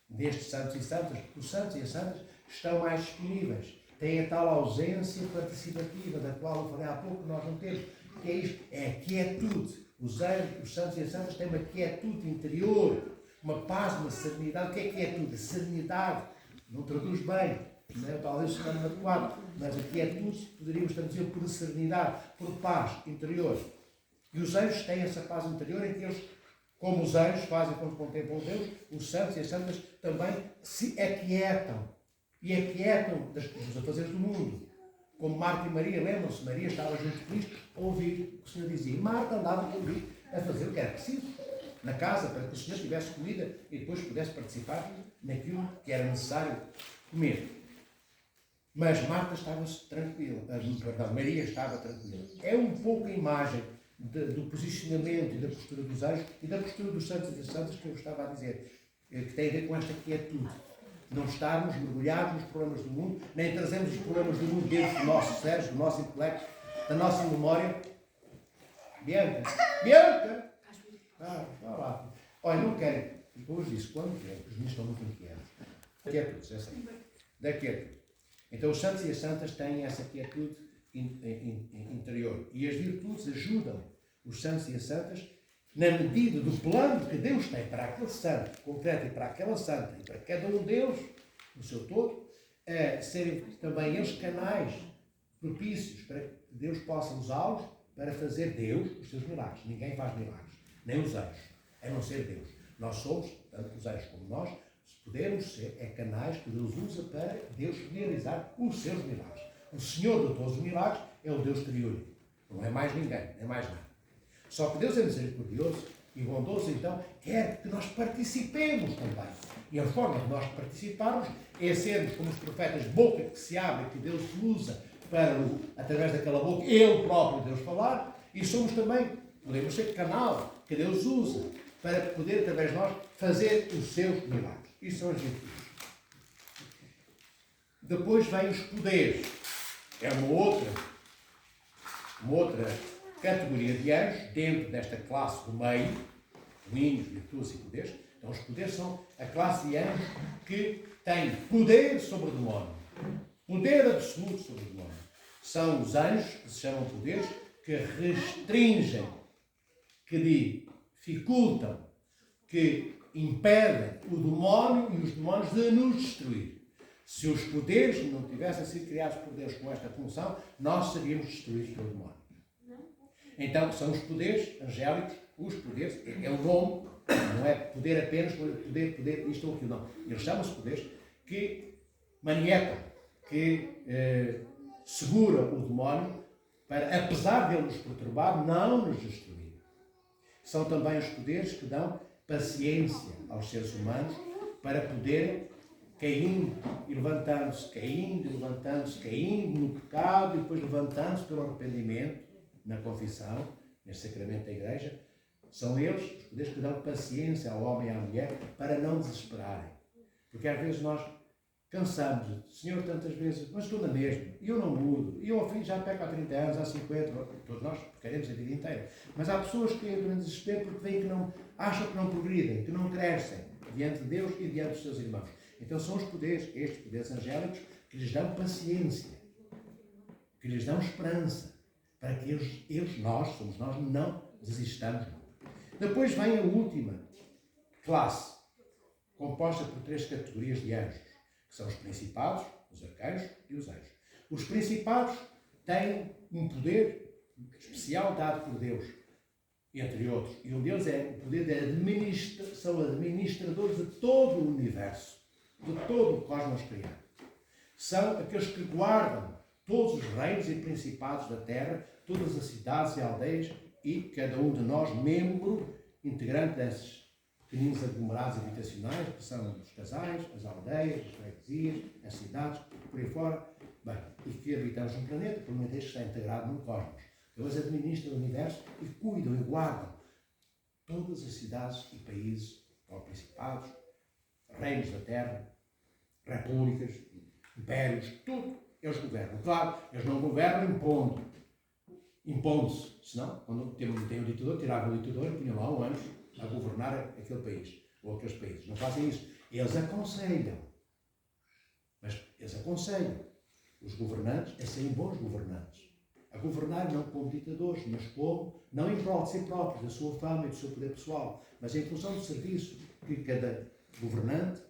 destes santos e santas. Os santos e as santas estão mais disponíveis, têm a tal ausência participativa da qual eu falei há pouco que nós não temos, que é isto, é a quietude. Os anjos, os santos e as santas têm uma quietude interior, uma paz, uma serenidade. O que é quietude? A serenidade não traduz bem, não é? Talvez seja adequado, mas a quietude poderíamos traduzir por serenidade, por paz interior. E os anjos têm essa paz interior em que eles, como os anjos fazem quando contemplam Deus, os santos e as santas também se aquietam. E aquietam dos afazeres do mundo. Como Marta e Maria, lembram-se? Maria estava junto de Cristo a ouvir o que o Senhor dizia. E Marta andava por ali a fazer o que era preciso na casa, para que o Senhor tivesse comida e depois pudesse participar naquilo que era necessário comer. Mas Marta estava tranquila, Maria estava tranquila. É um pouco a imagem do posicionamento e da postura dos anjos e da postura dos santos e das santas que eu estava a dizer, que tem a ver com esta quietude. Não estarmos mergulhados nos problemas do mundo, nem trazemos os problemas do mundo dentro do nosso cérebro, do nosso intelecto, da nossa memória. Bianca! Vá lá. Olha, não querem. Depois disso, quando querem, os meninos estão muito inquietos. Quietude, já sei. Da quietude. Então, os santos e as santas têm essa quietude interior. E as virtudes ajudam os santos e as santas na medida do plano que Deus tem para aquele santo concreto e para aquela santa e para cada um deles, no seu todo, a serem também eles canais propícios para que Deus possa usá-los para fazer Deus os seus milagres. Ninguém faz milagres, nem os anjos, a não ser Deus. Nós somos, tanto os anjos como nós, se pudermos ser, canais que Deus usa para Deus realizar os seus milagres. O Senhor de todos os milagres é o Deus triúnico. Não é mais ninguém, não é mais nada. Só que Deus é misericordioso e bondoso, então, quer que nós participemos também. E a forma de nós participarmos é sermos como os profetas, boca que se abre, que Deus usa para, através daquela boca, Ele próprio Deus falar, e somos também, podemos ser canal que Deus usa para poder, através de nós, fazer os seus milagres. Isso são as virtudes. Depois vem os poderes. É uma outra categoria de anjos dentro desta classe do meio, domínios, virtudes e poderes. Então os poderes são a classe de anjos que tem poder sobre o demónio. Poder absoluto sobre o demónio. São os anjos, que se chamam poderes, que restringem, que dificultam, que impedem o demónio e os demónios de nos destruir. Se os poderes não tivessem sido criados por Deus com esta função, nós seríamos destruídos pelo demónio. Então, são os poderes angélicos, os poderes, é o nome, não é poder apenas, poder, isto ou aquilo, não. Eles chamam-se poderes que manietam, que seguram o demónio para, apesar de ele nos perturbar, não nos destruir. São também os poderes que dão paciência aos seres humanos para poderem caindo e levantando-se, caindo e levantando-se, caindo no pecado e depois levantando-se pelo arrependimento, na confissão, neste sacramento da Igreja. São eles os poderes que dão paciência ao homem e à mulher para não desesperarem. Porque às vezes nós cansamos, Senhor, tantas vezes, mas estou na mesma, e eu não mudo, e eu já peco há 30 anos, há 50, todos nós pecaremos a vida inteira. Mas há pessoas que entram em desespero porque veem que não, acham que não progridem, que não crescem diante de Deus e diante dos seus irmãos. Então são os poderes, estes poderes angélicos, que lhes dão paciência, que lhes dão esperança, para que nós, não desistamos. Depois vem a última classe, composta por 3 categorias de anjos, que são os principados, os arcanjos e os anjos. Os principados têm um poder especial dado por Deus, entre outros, e um deles é o poder de são administradores de todo o universo, de todo o cosmos criado. São aqueles que guardam todos os reinos e principados da terra, todas as cidades e aldeias, e cada um de nós, membro, integrante desses pequeninos aglomerados habitacionais, que são os casais, as aldeias, as freguesias, as cidades, por aí fora. Bem, e que habitamos um planeta, o planeta este está integrado no cosmos. Eles administram o universo e cuidam e guardam todas as cidades e países, ou principados, reinos da terra, repúblicas, impérios, tudo. Eles governam. Claro, eles não governam impondo-se. Senão, quando tem um ditador, tiravam o ditador e punham lá um anjo a governar aquele país, ou aqueles países. Não fazem isso. Eles aconselham. Mas eles aconselham os governantes a serem bons governantes. A governar não como ditadores, mas como, não em prol de si próprios, da sua fama e do seu poder pessoal, mas em função do serviço que cada governante,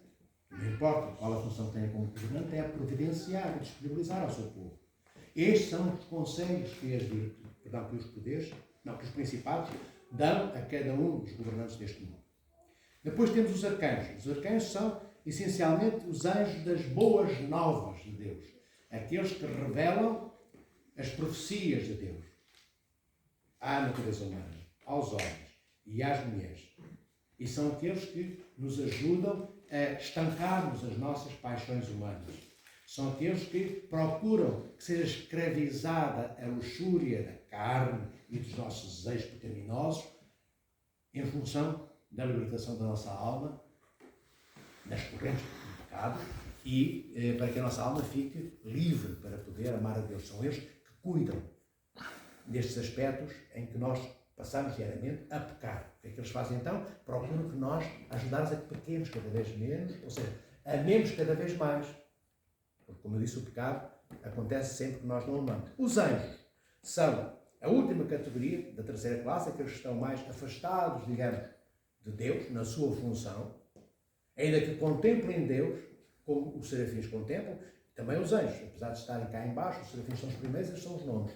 não importa qual a função que tenha como governante, é a providenciar e disponibilizar ao seu povo. Estes são os conselhos que os principados dão a cada um dos governantes deste mundo. Depois temos os arcanjos. Os arcanjos são, essencialmente, os anjos das boas novas de Deus. Aqueles que revelam as profecias de Deus à natureza humana, aos homens e às mulheres. E são aqueles que nos ajudam a estancarmos as nossas paixões humanas. São aqueles que procuram que seja escravizada a luxúria da carne e dos nossos desejos pecaminosos em função da libertação da nossa alma das correntes do pecado e para que a nossa alma fique livre para poder amar a Deus. São eles que cuidam destes aspectos em que nós passamos diariamente a pecar. O que é que eles fazem então? Procuram que nós ajudarmos a que pequemos cada vez menos, ou seja, amemos cada vez mais. Porque, como eu disse, o pecado acontece sempre que nós não amamos. Os anjos são a última categoria da terceira classe, aqueles que estão mais afastados, digamos, de Deus, na sua função, ainda que contemplem Deus, como os serafins contemplam, também os anjos, apesar de estarem cá em baixo, os serafins são os primeiros, eles são os nonos.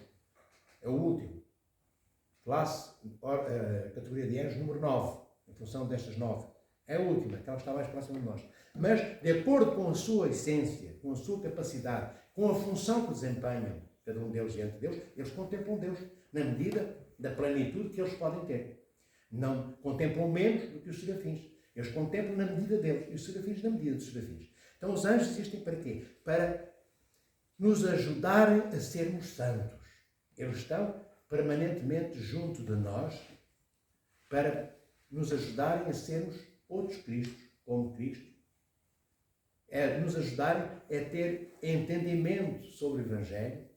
É o último. Categoria de anjos número 9, em função destas 9. É a última, aquela que está mais próxima de nós. Mas, de acordo com a sua essência, com a sua capacidade, com a função que desempenham, cada um deles diante de Deus, eles contemplam Deus. na medida da plenitude que eles podem ter. Não contemplam menos do que os serafins. Eles contemplam na medida deles e os serafins na medida dos serafins. Então os anjos existem para quê? Para nos ajudarem a sermos santos. Eles estão permanentemente junto de nós para nos ajudarem a sermos outros Cristos, como Cristo. Nos ajudarem a ter entendimento sobre o Evangelho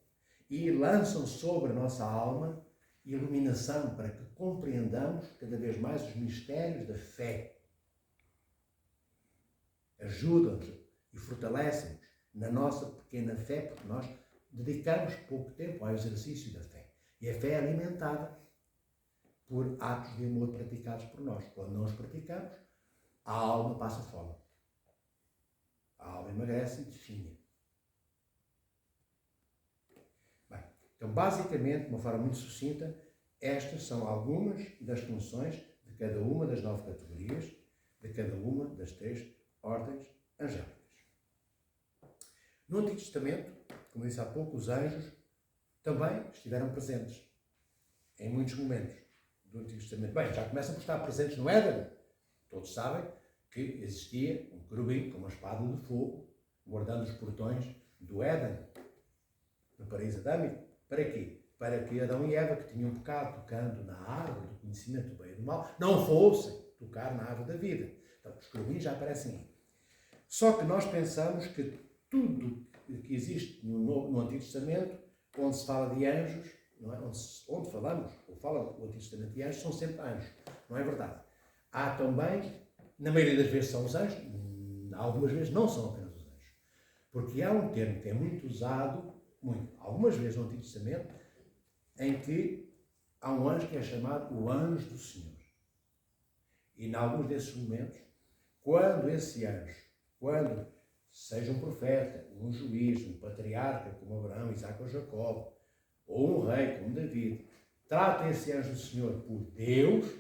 e lançam sobre a nossa alma iluminação para que compreendamos cada vez mais os mistérios da fé. Ajudam-nos e fortalecem-nos na nossa pequena fé, porque nós dedicamos pouco tempo ao exercício da fé. E a fé é alimentada por atos de amor praticados por nós. Quando não os praticamos, a alma passa fome. A alma emagrece e definha. Bem, então, basicamente, de uma forma muito sucinta, estas são algumas das funções de cada uma das 9 categorias, de cada uma das 3 ordens angélicas. No Antigo Testamento, como disse há pouco, os anjos também estiveram presentes em muitos momentos do Antigo Testamento. Bem, já começam por estar presentes no Éden. Todos sabem que existia um querubim com uma espada de fogo guardando os portões do Éden, no paraíso adâmico. Para quê? Para que Adão e Eva, que tinham pecado tocando na árvore do conhecimento do bem e do mal, não fossem tocar na árvore da vida. Então, os querubins já aparecem aí. Só que nós pensamos que tudo que existe no Antigo Testamento, onde se fala de anjos, não é? onde falamos, ou fala o Antigo Testamento de anjos, são sempre anjos. Não é verdade. Há também, na maioria das vezes são os anjos, algumas vezes não são apenas os anjos. Porque há um termo que é muito usado, algumas vezes no Antigo Testamento, em que há um anjo que é chamado o anjo do Senhor. E em alguns desses momentos, quando esse anjo, seja um profeta, um juiz, um patriarca, como Abraão, Isaac ou Jacó, ou um rei, como David, trata esse anjo do Senhor por Deus,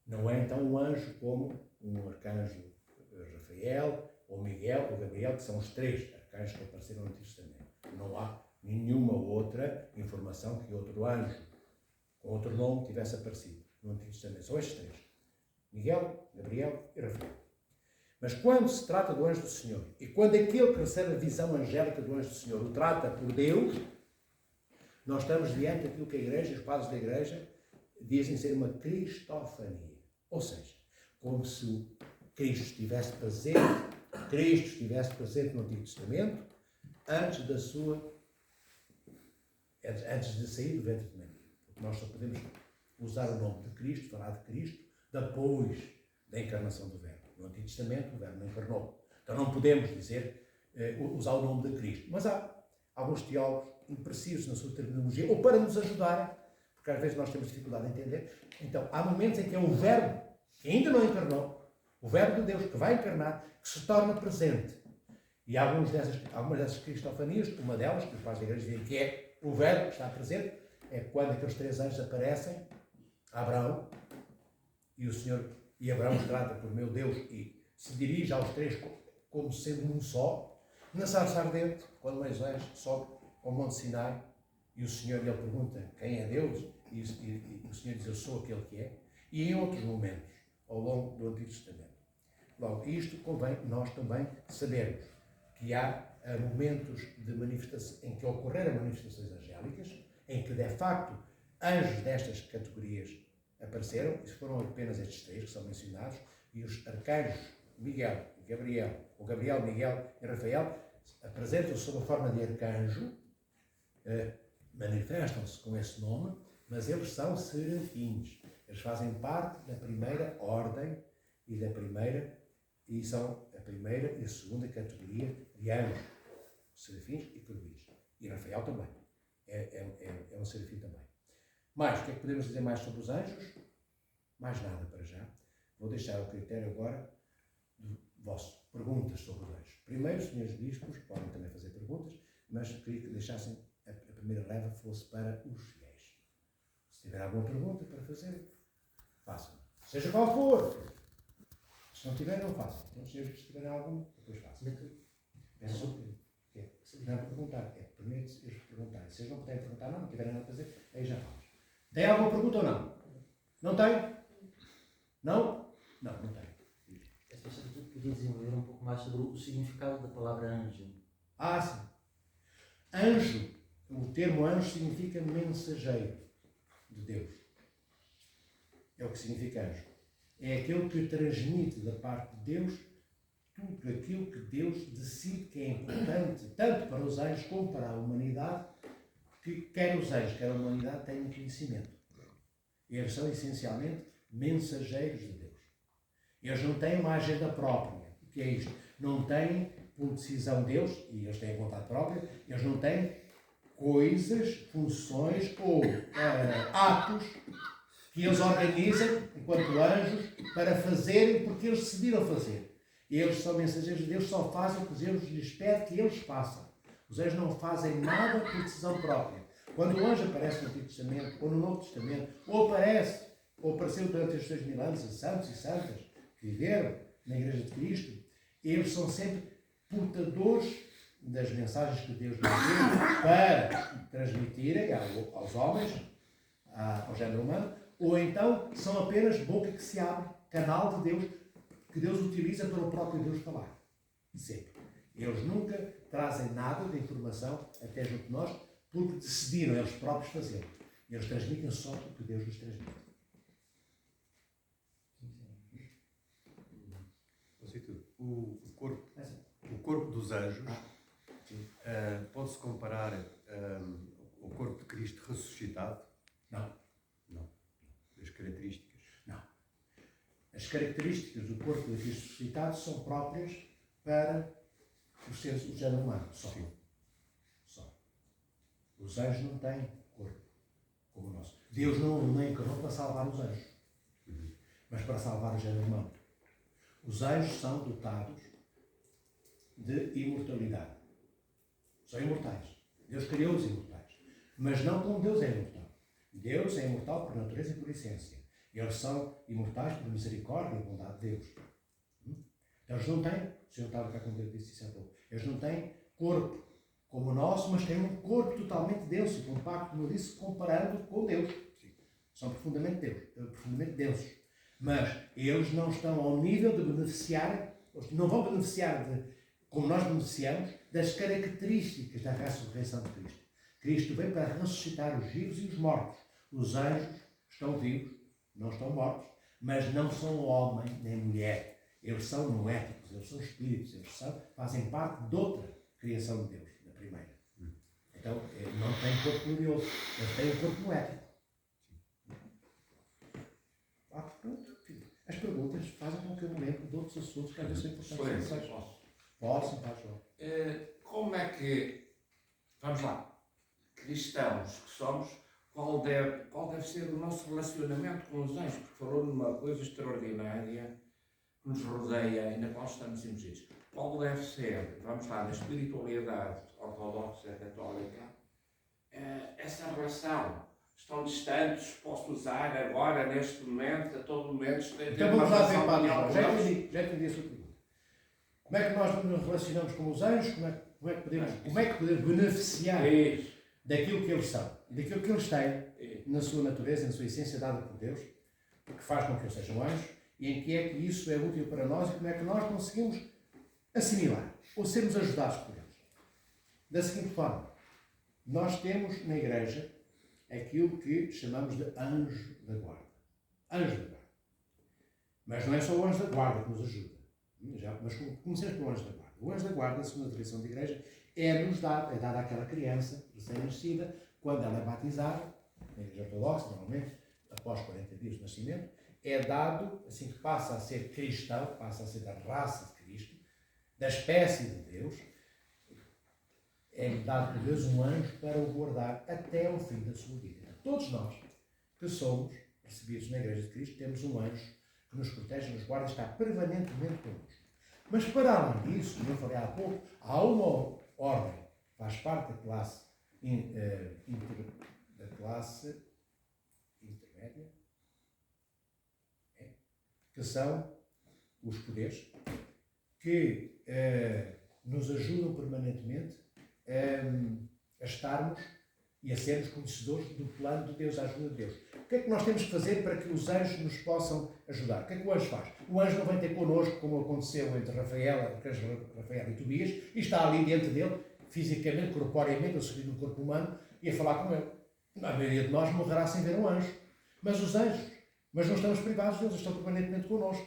não é então um anjo como um arcanjo Rafael, ou Miguel, ou Gabriel, que são os 3 arcanjos que apareceram no Antigo Testamento. Não há nenhuma outra informação que outro anjo, com outro nome, tivesse aparecido no Antigo Testamento. São estes 3. Miguel, Gabriel e Rafael. Mas quando se trata do anjo do Senhor, e quando aquele que recebe a visão angélica do anjo do Senhor o trata por Deus, nós estamos diante daquilo que a Igreja, os padres da Igreja, dizem ser uma cristofania. Ou seja, como se Cristo estivesse presente no Antigo Testamento, antes de sair do ventre de Maria. Porque nós só podemos usar o nome de Cristo, falar de Cristo, depois da encarnação do Verbo. No Antigo Testamento, o Verbo não encarnou. Então não podemos usar o nome de Cristo. Mas há alguns teólogos imprecisos na sua terminologia, ou para nos ajudarem, porque às vezes nós temos dificuldade em entender. Então, há momentos em que é o Verbo, que ainda não encarnou, o Verbo de Deus que vai encarnar, que se torna presente. E algumas dessas cristofanias, uma delas, que os pais da Igreja dizem que é o Verbo que está presente, é quando aqueles 3 anjos aparecem a Abraão, e Abraão os trata por meu Deus e se dirige aos 3 como sendo um só. Na sarça ardente, quando Moisés sobe ao Monte Sinai e o Senhor lhe pergunta quem é Deus, e o Senhor diz: eu sou aquele que é. E em outros momentos, ao longo do Antigo Testamento. Logo, isto convém nós também sabermos que há momentos de manifestação, em que ocorreram manifestações angélicas, em que de facto anjos destas categorias apareceram, e foram apenas estes 3 que são mencionados, e os arcanjos Miguel, Gabriel, ou Gabriel, Miguel e Rafael apresentam-se sob a forma de arcanjo, manifestam-se com esse nome, mas eles são serafins. Eles fazem parte da primeira ordem e são a primeira e a segunda categoria de anjos, serafins e querubins. E Rafael também. É um serafim também. Mais, o que é que podemos dizer mais sobre os anjos? Mais nada para já. Vou deixar o critério agora do vosso perguntas sobre os anjos. Primeiro, os senhores bispos podem também fazer perguntas, mas queria que deixassem a primeira leva fosse para os fiéis. Se tiver alguma pergunta para fazer, façam. Seja qual for. Se não tiver, não façam. Então, se tiverem alguma, depois façam. Penso que Não é para perguntar, é permite eles perguntarem. Se eles não puderem perguntar, não tiverem nada a fazer, aí já vamos. Tem alguma pergunta ou não? Não tem? Não? Não tem. Esta você podia desenvolver um pouco mais sobre o significado da palavra anjo. Sim. Anjo, o termo anjo significa mensageiro de Deus. É o que significa anjo. É aquele que transmite da parte de Deus tudo aquilo que Deus decide que é importante, tanto para os anjos como para a humanidade, que quer os anjos, quer a humanidade tenham conhecimento. Eles são essencialmente mensageiros de Deus. Eles não têm uma agenda própria. O que é isto? Não têm, por decisão deles, e eles têm vontade própria, eles não têm coisas, funções ou atos que eles organizam, enquanto anjos, para fazerem porque eles decidiram fazer. Eles são mensageiros de Deus, só fazem o que Deus lhes pede que eles façam. Os anjos não fazem nada por decisão própria. Quando o anjo aparece no Antigo Testamento, ou no Novo Testamento, ou apareceu durante estes 2000 anos, a santos e santas que viveram na Igreja de Cristo, eles são sempre portadores das mensagens que Deus lhes deu para transmitirem aos homens, ao género humano, ou então são apenas boca que se abre, canal de Deus, que Deus utiliza para o próprio Deus falar. Sempre. Eles nunca trazem nada de informação até junto de nós, porque decidiram eles próprios fazê-lo. Eles transmitem só o que Deus lhes transmite. O corpo dos anjos pode-se comparar ao corpo de Cristo ressuscitado? Não. As características? Não. As características do corpo de Cristo ressuscitado são próprias para os seres do género humano. Só. Os anjos não têm corpo como o nosso. Deus não encarnou para salvar os anjos, mas para salvar o género humano. Os anjos são dotados de imortalidade. São imortais. Deus criou os imortais. Mas não como Deus é imortal. Deus é imortal por natureza e por essência. Eles são imortais por misericórdia e bondade de Deus. Eles não têm, o Senhor estava cá com Deus disse isso há pouco, eles não têm corpo como o nosso, mas têm um corpo totalmente denso, compacto, como eu disse, comparando com Deus. São profundamente densos. Mas eles não estão ao nível de beneficiar, não vão beneficiar, como nós beneficiamos, das características da ressurreição de Cristo. Cristo veio para ressuscitar os vivos e os mortos. Os anjos estão vivos, não estão mortos, mas não são homem nem mulher. Eles são noéticos, eles são espíritos, fazem parte de outra criação de Deus, da primeira. Então, não têm corpo glorioso, eles têm um corpo noético. As perguntas fazem com que eu me lembre de outros assuntos que às vezes são importantes. Posso, João? Como é que, vamos lá, cristãos que somos, qual deve ser o nosso relacionamento com os anjos? Porque falou numa coisa extraordinária que nos rodeia e na qual estamos imbuídos. Qual deve ser, vamos lá, na espiritualidade ortodoxa católica, essa relação? Estão distantes, posso usar agora, neste momento, a todo momento. Então vamos lá ver, Padre João. Já entendi a sua pergunta. Como é que nós nos relacionamos com os anjos? Como é que podemos beneficiar daquilo que eles são? Daquilo que eles têm na sua natureza, na sua essência dada por Deus, que faz com que eles sejam anjos, e em que é que isso é útil para nós e como é que nós conseguimos assimilar ou sermos ajudados por eles. Da seguinte forma, nós temos na Igreja aquilo que chamamos de anjo da guarda. Anjo da guarda. Mas não é só o anjo da guarda que nos ajuda. Mas comecemos pelo anjo da guarda. O anjo da guarda, segundo a tradição da Igreja, é dada àquela criança recém-nascida, quando ela é batizada, na Igreja Ortodoxa, normalmente, após 40 dias de nascimento, é dado, assim que passa a ser cristão, passa a ser da raça de Cristo, da espécie de Deus, é dado por Deus um anjo para o guardar até ao fim da sua vida. Todos nós que somos recebidos na Igreja de Cristo temos um anjo que nos protege, nos guarda e está permanentemente connosco. Mas para além disso, como eu falei há pouco, há uma ordem, faz parte da classe intermédia, que são os poderes que nos ajudam permanentemente a estarmos e a sermos conhecedores do plano de Deus, a ajuda de Deus. O que é que nós temos que fazer para que os anjos nos possam ajudar? O que é que o anjo faz? O anjo não vem ter connosco, como aconteceu entre Rafael e Tobias, e está ali diante dele, fisicamente, corporeamente, ou seja, no corpo humano, e a falar com ele. A maioria de nós morrerá sem ver um anjo. Mas os anjos, mas não estamos privados deles, estão permanentemente connosco.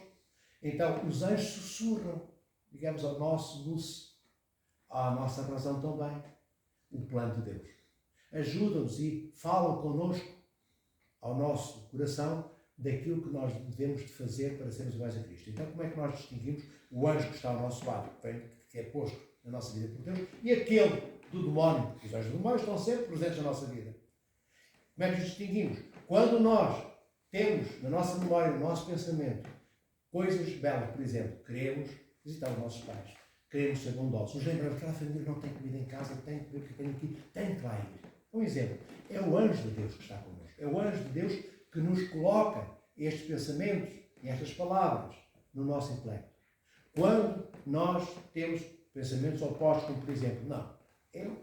Então, os anjos sussurram, digamos, ao nosso luz, à nossa razão também, o plano de Deus. Ajudam-nos e falam connosco, ao nosso coração, daquilo que nós devemos de fazer para sermos iguais a Cristo. Então, como é que nós distinguimos o anjo que está ao nosso lado, que é posto na nossa vida por Deus, e aquele do demónio? Os anjos do demónio estão sempre presentes na nossa vida. Como é que os distinguimos? Quando nós temos na nossa memória, no nosso pensamento, coisas belas, por exemplo, queremos visitar os nossos pais, queremos ser bondosos, nos lembramos que aquela família não tem comida em casa, tem que ver o que tem aqui, tem que lá ir. Um exemplo, é o anjo de Deus que está connosco, é o anjo de Deus que nos coloca estes pensamentos e estas palavras no nosso intelecto. Quando nós temos pensamentos opostos, como por exemplo, não, eu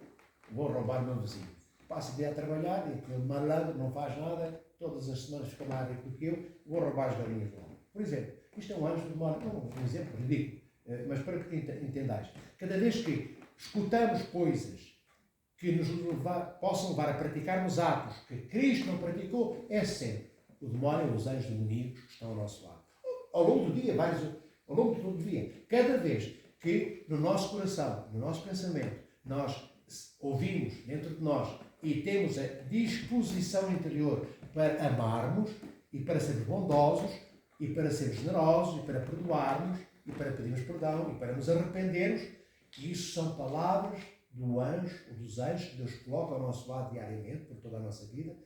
vou roubar o meu vizinho, passo o dia a trabalhar e aquele malandro não faz nada, todas as semanas fica mais rico do que eu, vou roubar as galinhas do homem. Por exemplo, isto é um anjo do demónio, um exemplo ridículo, mas para que entendais. Cada vez que escutamos coisas que nos possam levar a praticarmos atos que Cristo não praticou, é sempre o demónio ou os anjos demoníacos que estão ao nosso lado. Ao longo do dia, ao longo de todo o dia, cada vez que no nosso coração, no nosso pensamento, nós ouvimos dentro de nós e temos a disposição interior para amarmos e para sermos bondosos e para sermos generosos e para perdoarmos e para pedirmos perdão e para nos arrependermos, isso são palavras do anjo ou dos anjos que Deus coloca ao nosso lado diariamente, por toda a nossa vida,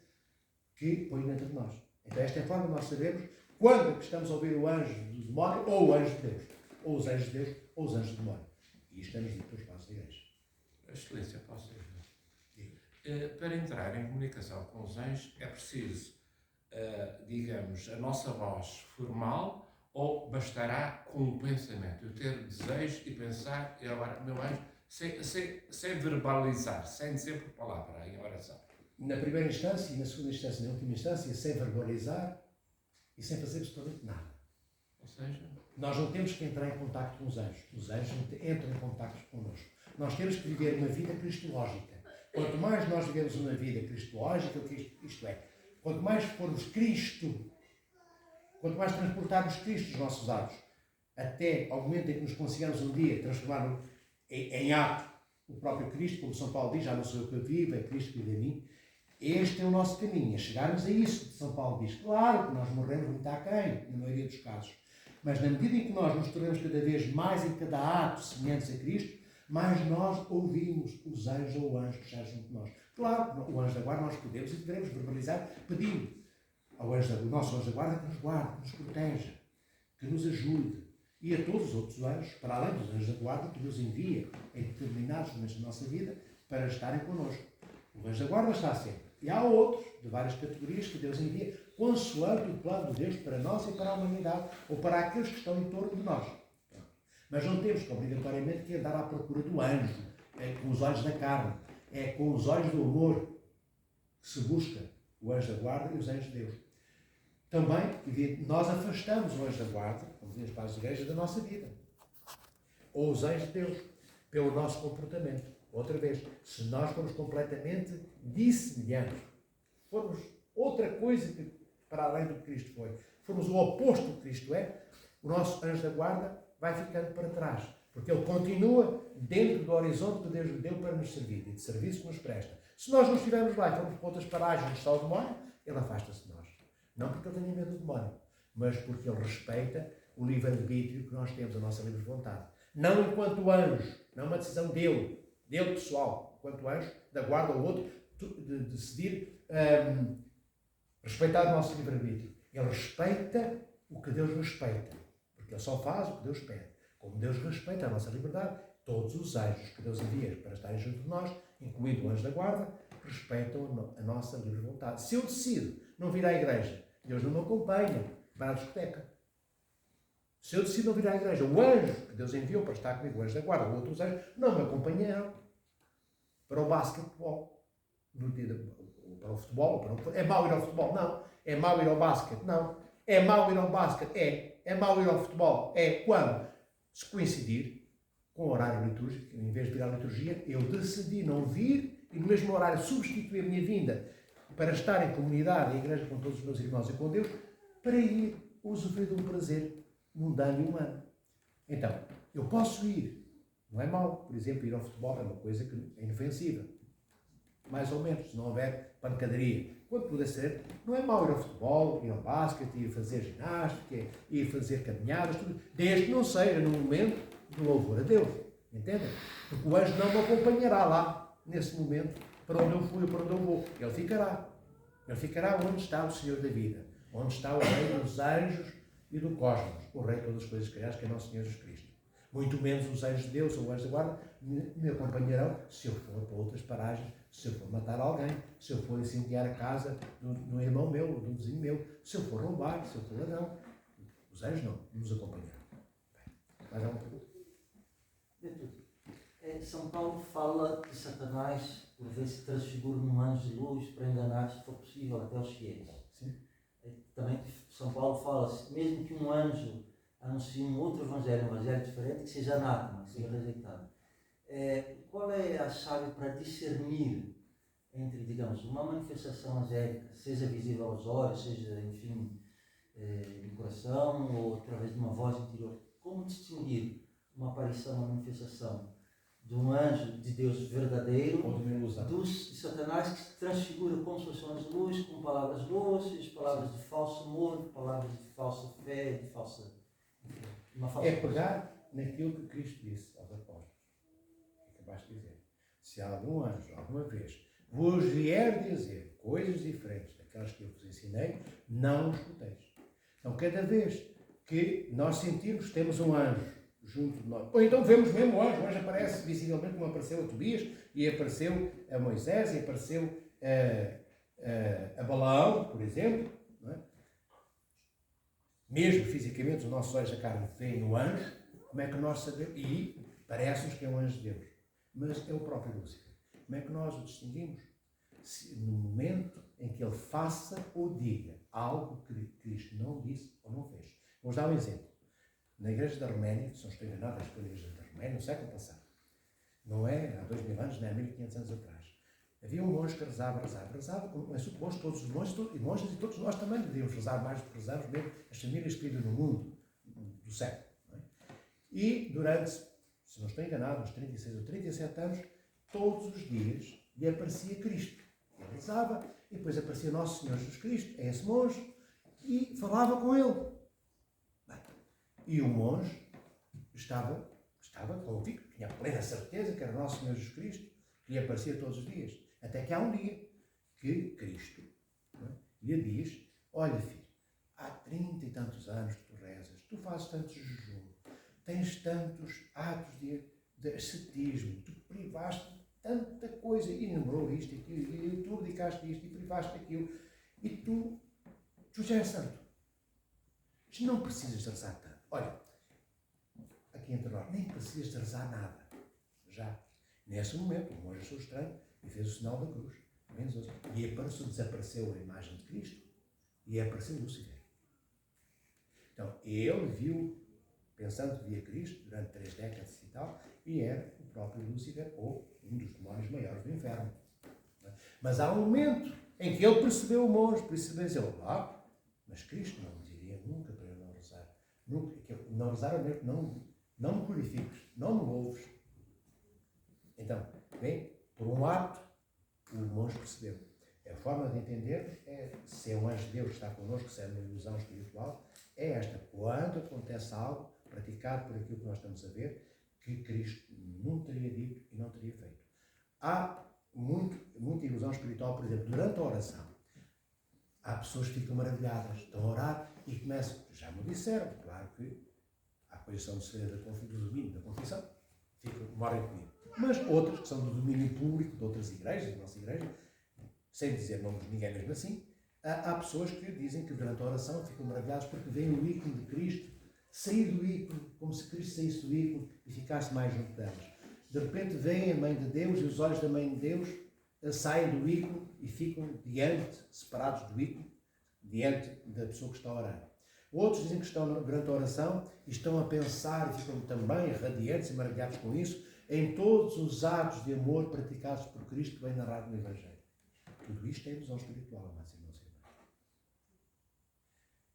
que põe dentro de nós. Então esta é a forma de nós sabermos quando estamos a ouvir o anjo do demónio ou o anjo de Deus, ou os anjos de Deus ou os anjos do demónio. E isto é-nos dito pelos pais da igreja. Excelência, posso dizer? Para entrar em comunicação com os anjos é preciso, digamos, a nossa voz formal, ou bastará com o pensamento? Eu ter desejo e pensar, e agora, meu anjo, sem verbalizar, sem dizer por palavra, em oração. Na primeira instância e na segunda instância, na última instância, sem verbalizar e sem fazer absolutamente nada. Ou seja, nós não temos que entrar em contacto com os anjos. Os anjos entram em contacto connosco. Nós temos que viver uma vida cristológica. Quanto mais nós vivemos uma vida cristológica, isto é, quanto mais formos Cristo, quanto mais transportarmos Cristo nos nossos atos, até ao momento em que nos consigamos um dia transformar em ato o próprio Cristo, como São Paulo diz, já não sou eu que vivo, é Cristo que vive em mim. Este é o nosso caminho, é chegarmos a isso que São Paulo diz. Claro que nós morremos muito aquém, na maioria dos casos. Mas na medida em que nós nos tornamos cada vez mais em cada ato semelhantes a Cristo, mais nós ouvimos os anjos ou o anjo que está junto de nós. Claro, o anjo da guarda nós podemos e devemos verbalizar pedindo ao nosso anjo da guarda que nos guarde, que nos proteja, que nos ajude. E a todos os outros anjos, para além dos anjos da guarda, que nos envia em determinados momentos da nossa vida para estarem connosco. O anjo da guarda está sempre. E há outros, de várias categorias, que Deus envia consoante o plano de Deus para nós e para a humanidade, ou para aqueles que estão em torno de nós. Mas não temos que, obrigatoriamente, que andar à procura do anjo, com os olhos da carne. É com os olhos do amor que se busca o anjo da guarda e os anjos de Deus. Também, nós afastamos o anjo da guarda, como diz para as igrejas, da nossa vida. Ou os anjos de Deus, pelo nosso comportamento. Outra vez, se nós formos completamente dissemelhantes, formos outra coisa que, para além do que Cristo foi, formos o oposto do que Cristo é, o nosso anjo da guarda vai ficando para trás. Porque ele continua dentro do horizonte que Deus lhe deu para nos servir e de serviço que nos presta. Se nós não estivermos lá e formos para outras paragens onde está o demónio, ele afasta-se de nós. Não porque ele tenha medo do demónio, mas porque ele respeita o livre-arbítrio que nós temos, a nossa livre vontade. Não enquanto anjo, não é uma decisão dele pessoal, enquanto anjo, da guarda ou outro, de decidir respeitar o nosso livre-arbítrio. Ele respeita o que Deus respeita, porque ele só faz o que Deus pede. Como Deus respeita a nossa liberdade, todos os anjos que Deus envia para estarem junto de nós, incluindo o anjo da guarda, respeitam a nossa livre vontade. Se eu decido não vir à igreja, Deus não me acompanha, vai à discoteca. Se eu decido não vir à igreja, o anjo que Deus enviou para estar comigo, o anjo da guarda, ou outros anjos, não me acompanharão. para o basquetebol, para o futebol, é mau ir ao futebol? Não. É mau ir ao basquete? Não. É mau ir ao basquete? É. É mau ir ao futebol? É. Quando? Se coincidir com o horário litúrgico, em vez de vir à liturgia, eu decidi não vir e no mesmo horário substituir a minha vinda para estar em comunidade, em igreja com todos os meus irmãos e com Deus, para ir usufruir de um prazer mundano e humano. Então, eu posso ir. Não é mau, por exemplo, ir ao futebol é uma coisa que é inofensiva. Mais ou menos, se não houver pancadaria. Quando puder ser, não é mau ir ao futebol, ir ao basquete, ir fazer ginástica, ir fazer caminhadas, tudo, desde que não seja no momento de louvor a Deus. Entendem? Porque o anjo não me acompanhará lá, nesse momento, para onde eu fui ou para onde eu vou. Ele ficará. Ele ficará onde está o Senhor da vida. Onde está o Rei dos anjos e do cosmos. O Rei de todas as coisas criadas, que é nosso Senhor Jesus Cristo. Muito menos os anjos de Deus ou os anjos da guarda me acompanharão se eu for para outras paragens, se eu for matar alguém, se eu for incendiar a casa do irmão meu, do vizinho meu, se eu for roubar, se eu for ladrão. Os anjos não nos acompanharão. Mais alguma pergunta? São Paulo fala que Satanás, por vezes, se transfigura num anjo de luz para enganar, se for possível, até os fiéis. Sim. Também São Paulo fala, mesmo que um anjo anuncie um outro evangelho, um evangelho diferente, que seja anátema, que seja rejeitado. Qual é a chave para discernir entre, digamos, uma manifestação angélica, seja visível aos olhos, seja, enfim, no coração ou através de uma voz interior? Como distinguir uma aparição, uma manifestação de um anjo de Deus verdadeiro Ou de uma ilusão? de Satanás, que se transfigura como se fosse um anjo de luz, com palavras doces, palavras de falso amor, palavras de falsa fé, de falsa... Uma falsa É pegar naquilo que Cristo disse aos apóstolos. Que acabaste de dizer. Se algum anjo, alguma vez, vos vier dizer coisas diferentes daquelas que eu vos ensinei, não os escuteis. Então, cada vez que nós sentirmos que temos um anjo junto de nós, ou então vemos mesmo o anjo aparece visivelmente, como apareceu a Tobias, e apareceu a Moisés, e apareceu a Balaão, por exemplo, não é? Mesmo fisicamente, os nossos olhos da carne veem o anjo, como é que nós sabemos? E parece-nos que é um anjo de Deus, mas é o próprio Lúcifer. Como é que nós o distinguimos? No momento em que ele faça ou diga algo que Cristo não disse ou não fez. Vamos dar um exemplo. Na igreja da Roménia, se não estou enganado, acho que foi a igreja da Roménia, no século passado, não é há 2000 anos, nem há 1500 anos atrás, havia um monge que rezava, como é suposto, todos os monges e todos nós também devíamos rezar mais do que rezamos, mesmo as famílias espíritas no mundo do século. Não é? E durante, se não estou enganado, uns 36 ou 37 anos, todos os dias lhe aparecia Cristo. Ele rezava, e depois aparecia Nosso Senhor Jesus Cristo, é esse monge, e falava com ele. Bem, e o monge estava convicto, tinha plena certeza que era Nosso Senhor Jesus Cristo, que lhe aparecia todos os dias. Até que há um dia que Cristo, não é, lhe diz: olha, filho, há 30 e tantos anos que tu rezas, tu fazes tanto jejum, tens tantos atos de ascetismo, tu privaste tanta coisa, e enumerou isto e aquilo, e tu dedicaste isto e privaste aquilo, e tu já és santo. Mas não precisas de rezar tanto. Olha, aqui entre nós, nem precisas de rezar nada. Já. Nesse momento, o monge achou estranho e fez o sinal da cruz. E desapareceu a imagem de Cristo e apareceu Lúcifer. Então, ele viu, pensando que via Cristo durante 3 décadas e tal, e era o próprio Lúcifer, ou um dos demónios maiores do inferno. Mas há um momento em que ele percebeu o monge, percebeu, mas Cristo não me diria nunca para eu não rezar. Nunca, que eu não rezar, não me glorifiques, não me louves. Então, bem, por um ato, o monge percebeu. A forma de entender se é um anjo de Deus que está connosco, se é uma ilusão espiritual, é esta. Quando acontece algo praticado por aquilo que nós estamos a ver, que Cristo não teria dito e não teria feito. Há muita ilusão espiritual, por exemplo, durante a oração. Há pessoas que ficam maravilhadas, estão a orar e começam, já me disseram, claro que há coisas que são do segredo do domínio da confissão, morrem comigo. Mas outras que são do domínio público de outras igrejas, da nossa igreja, sem dizer nomes de ninguém mesmo assim, há pessoas que dizem que durante a oração ficam maravilhadas porque veem o ícone de Cristo sair do ícone, como se Cristo saísse do ícone e ficasse mais junto delas. De repente vem a Mãe de Deus e os olhos da Mãe de Deus saem do ícone e ficam separados do ícone, diante da pessoa que está a orar. Outros dizem que estão durante a oração e estão a pensar e ficam também radiantes e maravilhados com isso, em todos os atos de amor praticados por Cristo que vem narrado no Evangelho. Tudo isto é ilusão espiritual, amados irmãos e irmãs.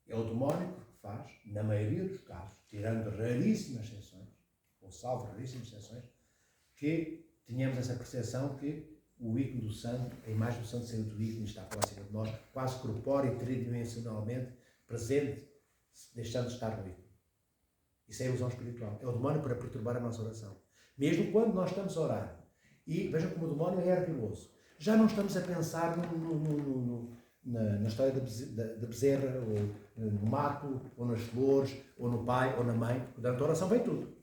É o demónio que faz, na maioria dos casos, tirando raríssimas exceções, ou salvo raríssimas exceções, que tenhamos essa percepção que o ícone do santo, a imagem do santo sendo do ícone, está próxima de nós, quase corpóreo e tridimensionalmente presente, deixando de estar no ícone. Isso é ilusão espiritual. É o demónio para perturbar a nossa oração. Mesmo quando nós estamos a orar. E vejam como o demónio é ardiloso. Já não estamos a pensar na história da bezerra, ou no mato, ou nas flores, ou no pai, ou na mãe. Durante a oração vem tudo.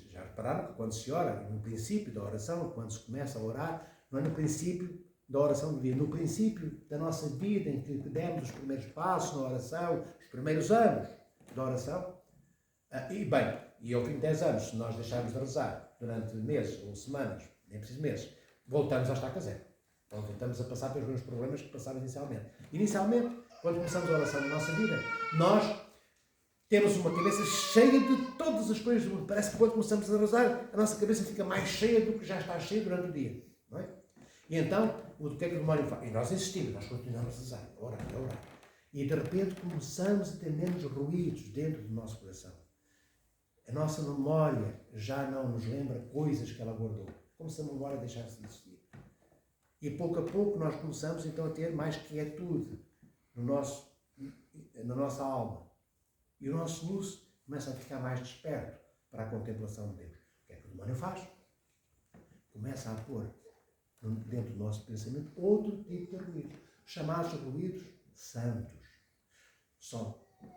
Já repararam que quando se ora, no princípio da oração, quando se começa a orar, não é no princípio da oração do dia, no princípio da nossa vida, em que demos os primeiros passos na oração, os primeiros anos da oração. E ao fim de 10 anos, se nós deixarmos de rezar durante meses ou semanas, nem preciso meses, voltamos à estaca zero. Então voltamos a passar pelos mesmos problemas que passaram inicialmente. Inicialmente, quando começamos a oração na nossa vida, nós temos uma cabeça cheia de todas as coisas do mundo. Parece que quando começamos a rezar, a nossa cabeça fica mais cheia do que já está cheia durante o dia. Não é? E então, o que é que o demónio faz? E nós insistimos, nós continuamos a rezar, a orar, a orar. E de repente começamos a ter menos ruídos dentro do nosso coração. A nossa memória já não nos lembra coisas que ela guardou. Como se a memória deixasse de existir. E pouco a pouco nós começamos então a ter mais quietude na nossa alma. E o nosso luz começa a ficar mais desperto para a contemplação de Deus. O que é que o demónio faz? Começa a pôr dentro do nosso pensamento outro tipo de ruídos, chamados ruídos santos.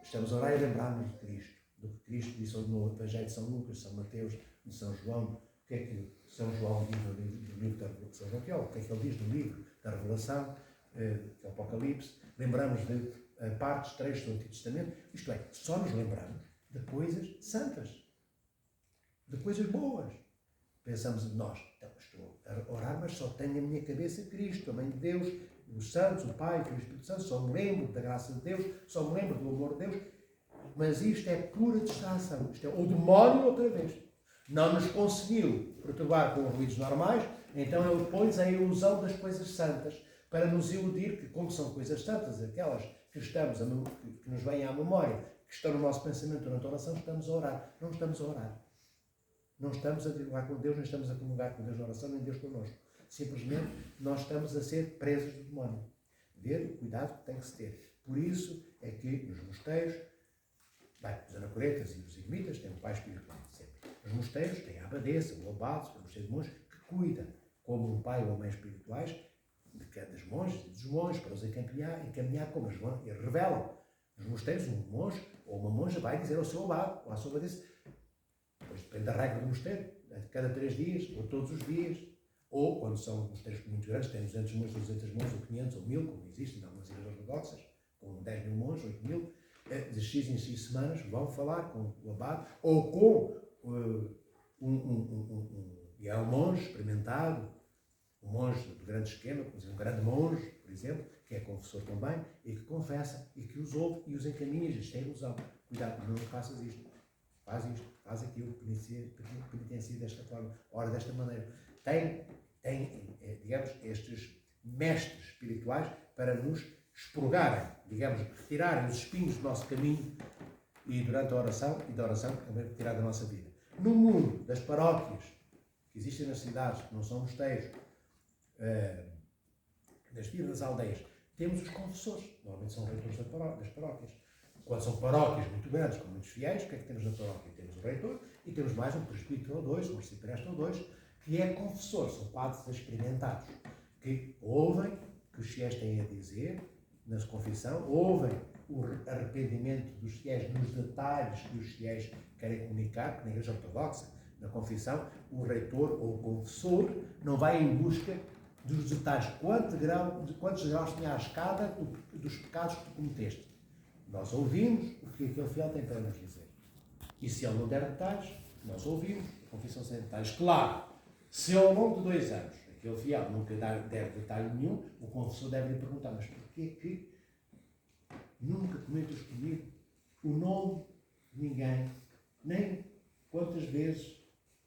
Estamos a orar e lembrarmos de Cristo, do que Cristo disse no Evangelho de São Lucas, de São Mateus, de São João. O que é que São João diz no livro da Revelação? O que é que ele diz no livro da Revelação, do Apocalipse? Lembramos de partes, trechos do Antigo Testamento. Isto é, só nos lembramos de coisas santas, de coisas boas. Pensamos, nós, então, estou a orar, mas só tenho na minha cabeça Cristo, a Mãe de Deus, os santos, o Pai, o Filho e o Espírito Santo, só me lembro da graça de Deus, só me lembro do amor de Deus, mas isto é pura distração, isto é o demónio outra vez. Não nos conseguiu perturbar com ruídos normais, então ele pôs a ilusão das coisas santas, para nos iludir que, como são coisas santas, aquelas que nos vêm à memória, que estão no nosso pensamento durante a oração, estamos a orar. Não estamos a orar. Não estamos a dialogar com Deus, nem estamos a comungar com Deus na oração, nem Deus connosco. Simplesmente nós estamos a ser presos do demónio. Ver o cuidado que tem que se ter. Por isso é que nos mosteiros, os anacoretas e os eremitas têm um pai espiritual sempre. Nos mosteiros têm a abadesa, o abade, o mosteiro de monges, que cuida, como um pai ou mãe espirituais, das monges e dos monges, para os encaminhar como as monges, e revelam. Nos mosteiros, um monge ou uma monja vai dizer ao seu abade, ou à sua abadesa, pois depende da regra do mosteiro, de cada 3 dias, ou todos os dias, ou quando são mosteiros muito grandes, tem 200 monges, 200 monges, ou 500, ou 1000, como existem em algumas igrejas ortodoxas, com 10 mil monges, 8 mil, de X em X semanas, vão falar com o abade, ou com um monge experimentado, um monge do grande esquema, um grande monge, por exemplo, que é confessor também, e que confessa, e que os ouve e os encaminha, isto é ilusão. Cuidado, não faças isto, faz aquilo, penitencia desta forma, ora desta maneira. Tem, digamos, estes mestres espirituais para nos expurgarem, digamos, retirarem os espinhos do nosso caminho e durante a oração, e da oração também retirar da nossa vida. No mundo das paróquias que existem nas cidades, que não são mosteiros, das vilas das aldeias, temos os confessores, normalmente são reitores das paróquias. Quando são paróquias muito grandes, com muitos fiéis, o que é que temos na paróquia? Temos o reitor e temos mais um presbítero ou 2, um arcipreste ou 2, que é confessor, são padres experimentados, que ouvem o que os fiéis têm a dizer na confissão, ouvem o arrependimento dos fiéis nos detalhes que os fiéis querem comunicar, porque na Igreja Ortodoxa, na confissão, o reitor ou o confessor não vai em busca dos detalhes, de quantos graus tinha a escada dos pecados que tu cometeste. Nós ouvimos o que aquele fiel tem para nos dizer. E se ele não der detalhes, nós ouvimos, confissão sem detalhes. Claro, se ao longo de 2 anos aquele fiel nunca deve detalhe nenhum, o confessor deve lhe perguntar, mas porquê que nunca comentas comigo o nome de ninguém, nem quantas vezes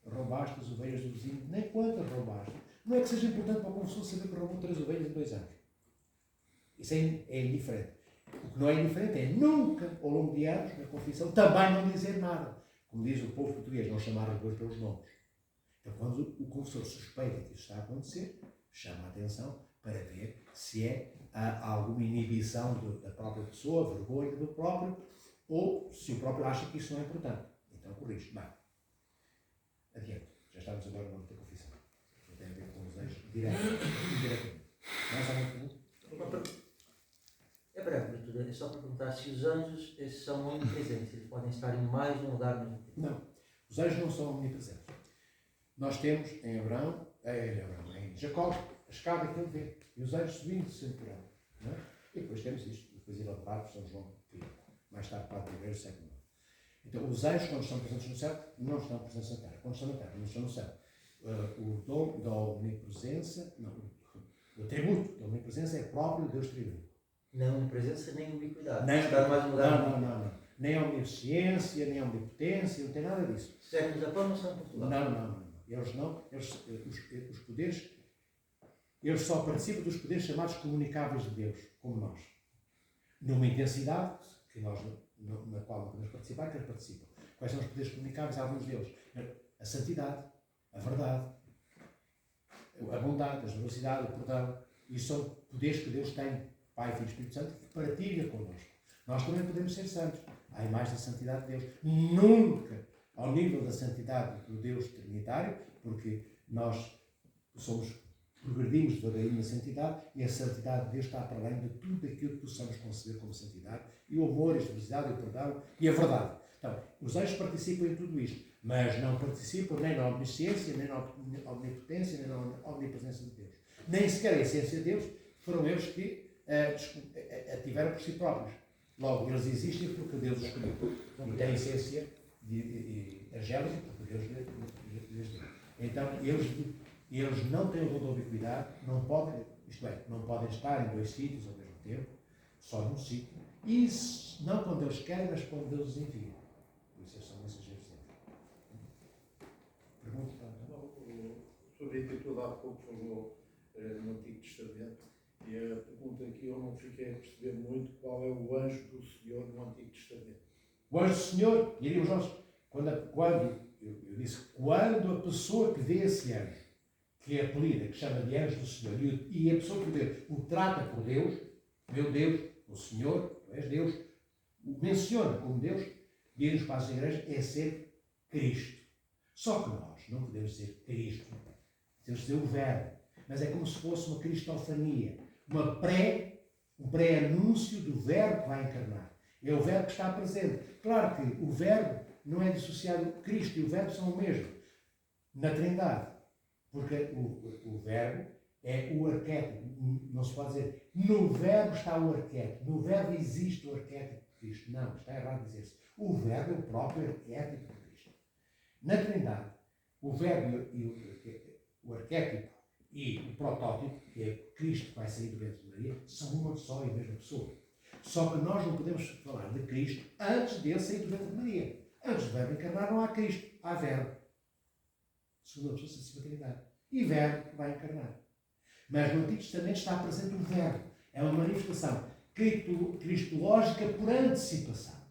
roubaste as ovelhas do vizinho, nem quantas roubaste. Não é que seja importante para o confessor saber que roubou 3 ovelhas em 2 anos. Isso é indiferente. O que não é indiferente é nunca, ao longo de anos, na confissão, também não dizer nada. Como diz o povo português, não chamar os bois pelos nomes. Então, quando o confessor suspeita que isso está a acontecer, chama a atenção para ver se há alguma inibição da própria pessoa, vergonha do próprio, ou se o próprio acha que isso não é importante. Então, corrige. Bem, adiante. Já estamos agora no âmbito da confissão. Não tem a ver com os desejos diretamente. Mais alguma pergunta? É breve, doutor. É só para perguntar se os anjos são onipresentes. Eles podem estar em mais de um lugar ao mesmo tempo. Não. Os anjos não são omnipresentes. Nós temos em Jacó, a escada que ele vê. E os anjos subindo sempre por ela. Não é? E depois temos isto, depois elaborado por São João, que mais tarde para a Igreja do século IX. Então, os anjos, quando estão presentes no céu, não estão presentes na terra. Quando estão na terra, não estão no céu. O dom da omnipresença, não, o atributo da omnipresença é próprio de Deus triuno. Não onipresença nem ubiquidade. Nem, estar mais de um lugar. não. Nem a omnisciência, nem a omnipotência, não tem nada disso. Se é no Japão, não são em Portugal. Não. Os poderes, eles só participam dos poderes chamados comunicáveis de Deus, como nós. Numa intensidade que nós, na qual não podemos participar, que eles participam. Quais são os poderes comunicáveis? Alguns deles. A santidade, a verdade, a bondade, a generosidade, o perdão. Isso são poderes que Deus tem, Pai, Filho e Espírito Santo, que partilha connosco. Nós também podemos ser santos. Há mais da santidade de Deus. Nunca ao nível da santidade do Deus Trinitário, porque nós progredimos devagarinho na santidade e a santidade de Deus está para além de tudo aquilo que possamos conceber como santidade, e o amor, a felicidade, o perdão e a verdade. Então, os anjos participam em tudo isto, mas não participam nem na omnisciência, nem na omnipotência, nem na omnipresença de Deus. Nem sequer a essência de Deus foram eles que a tiveram por si próprios. Logo, eles existem porque Deus os escolheu. E têm essência angélica porque Deus lhes deu. Então, eles não têm o dom da ubiquidade, não podem estar em 2 sítios ao mesmo tempo, só num sítio. E não quando eles querem, mas quando Deus os envia. Por isso eles são mensageiros de Deus. Pergunta? Sobre a que há pouco falou no Antigo Testamento, e a pergunta que eu não fiquei a perceber muito, qual é o anjo do Senhor no Antigo Testamento? O anjo do Senhor, diríamos nós, quando eu disse, quando a pessoa que vê esse anjo, que é apelida, que chama de anjo do Senhor, e a pessoa que vê o trata por Deus, meu Deus, o Senhor, tu és Deus, o menciona como Deus, diz-nos para as igrejas, é ser Cristo. Só que nós não podemos dizer Cristo, temos de dizer o Verbo, mas é como se fosse uma cristofania, um pré-anúncio do Verbo que vai encarnar. É o Verbo que está presente. Claro que o Verbo não é dissociado, Cristo e o Verbo são o mesmo na Trindade, porque o Verbo é o arquétipo. Não se pode dizer no Verbo está o arquétipo, no Verbo existe o arquétipo de Cristo. Não, está errado dizer-se. O Verbo é o próprio arquétipo de Cristo. Na Trindade, o Verbo e o arquétipo e o protótipo, que é Cristo que vai sair do ventre de Maria, são uma só e a mesma pessoa. Só que nós não podemos falar de Cristo antes dele sair do ventre de Maria. Antes do Verbo encarnar não há Cristo, há Verbo. Segunda pessoa da Trindade. E Verbo que vai encarnar. Mas no Antigo Testamento está presente o Verbo. É uma manifestação cristológica por antecipação.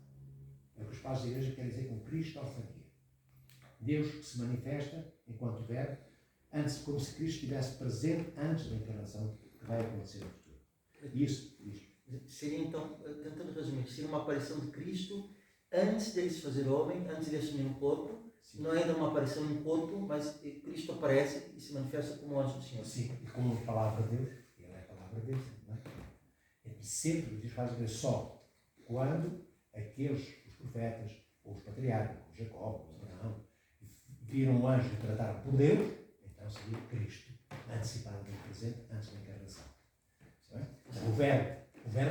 É o que os pais da Igreja querem dizer com cristofania. Deus que se manifesta enquanto Verbo, antes, como se Cristo estivesse presente antes da encarnação que vai acontecer no futuro. Isso. Seria então, tentando resumir, seria uma aparição de Cristo antes dele se fazer homem, antes de assumir um corpo. Sim. Não é ainda uma aparição em corpo, mas Cristo aparece e se manifesta como anjo do Senhor. Sim, e como palavra de Deus, ele é a palavra de Deus, não é? E sempre Deus faz ver só quando os profetas, ou os patriarcas, ou Jacó, ou Abraão, viram um anjo e trataram por Deus, então seria Cristo, antecipadamente presente, antes da encarnação. É? O verbo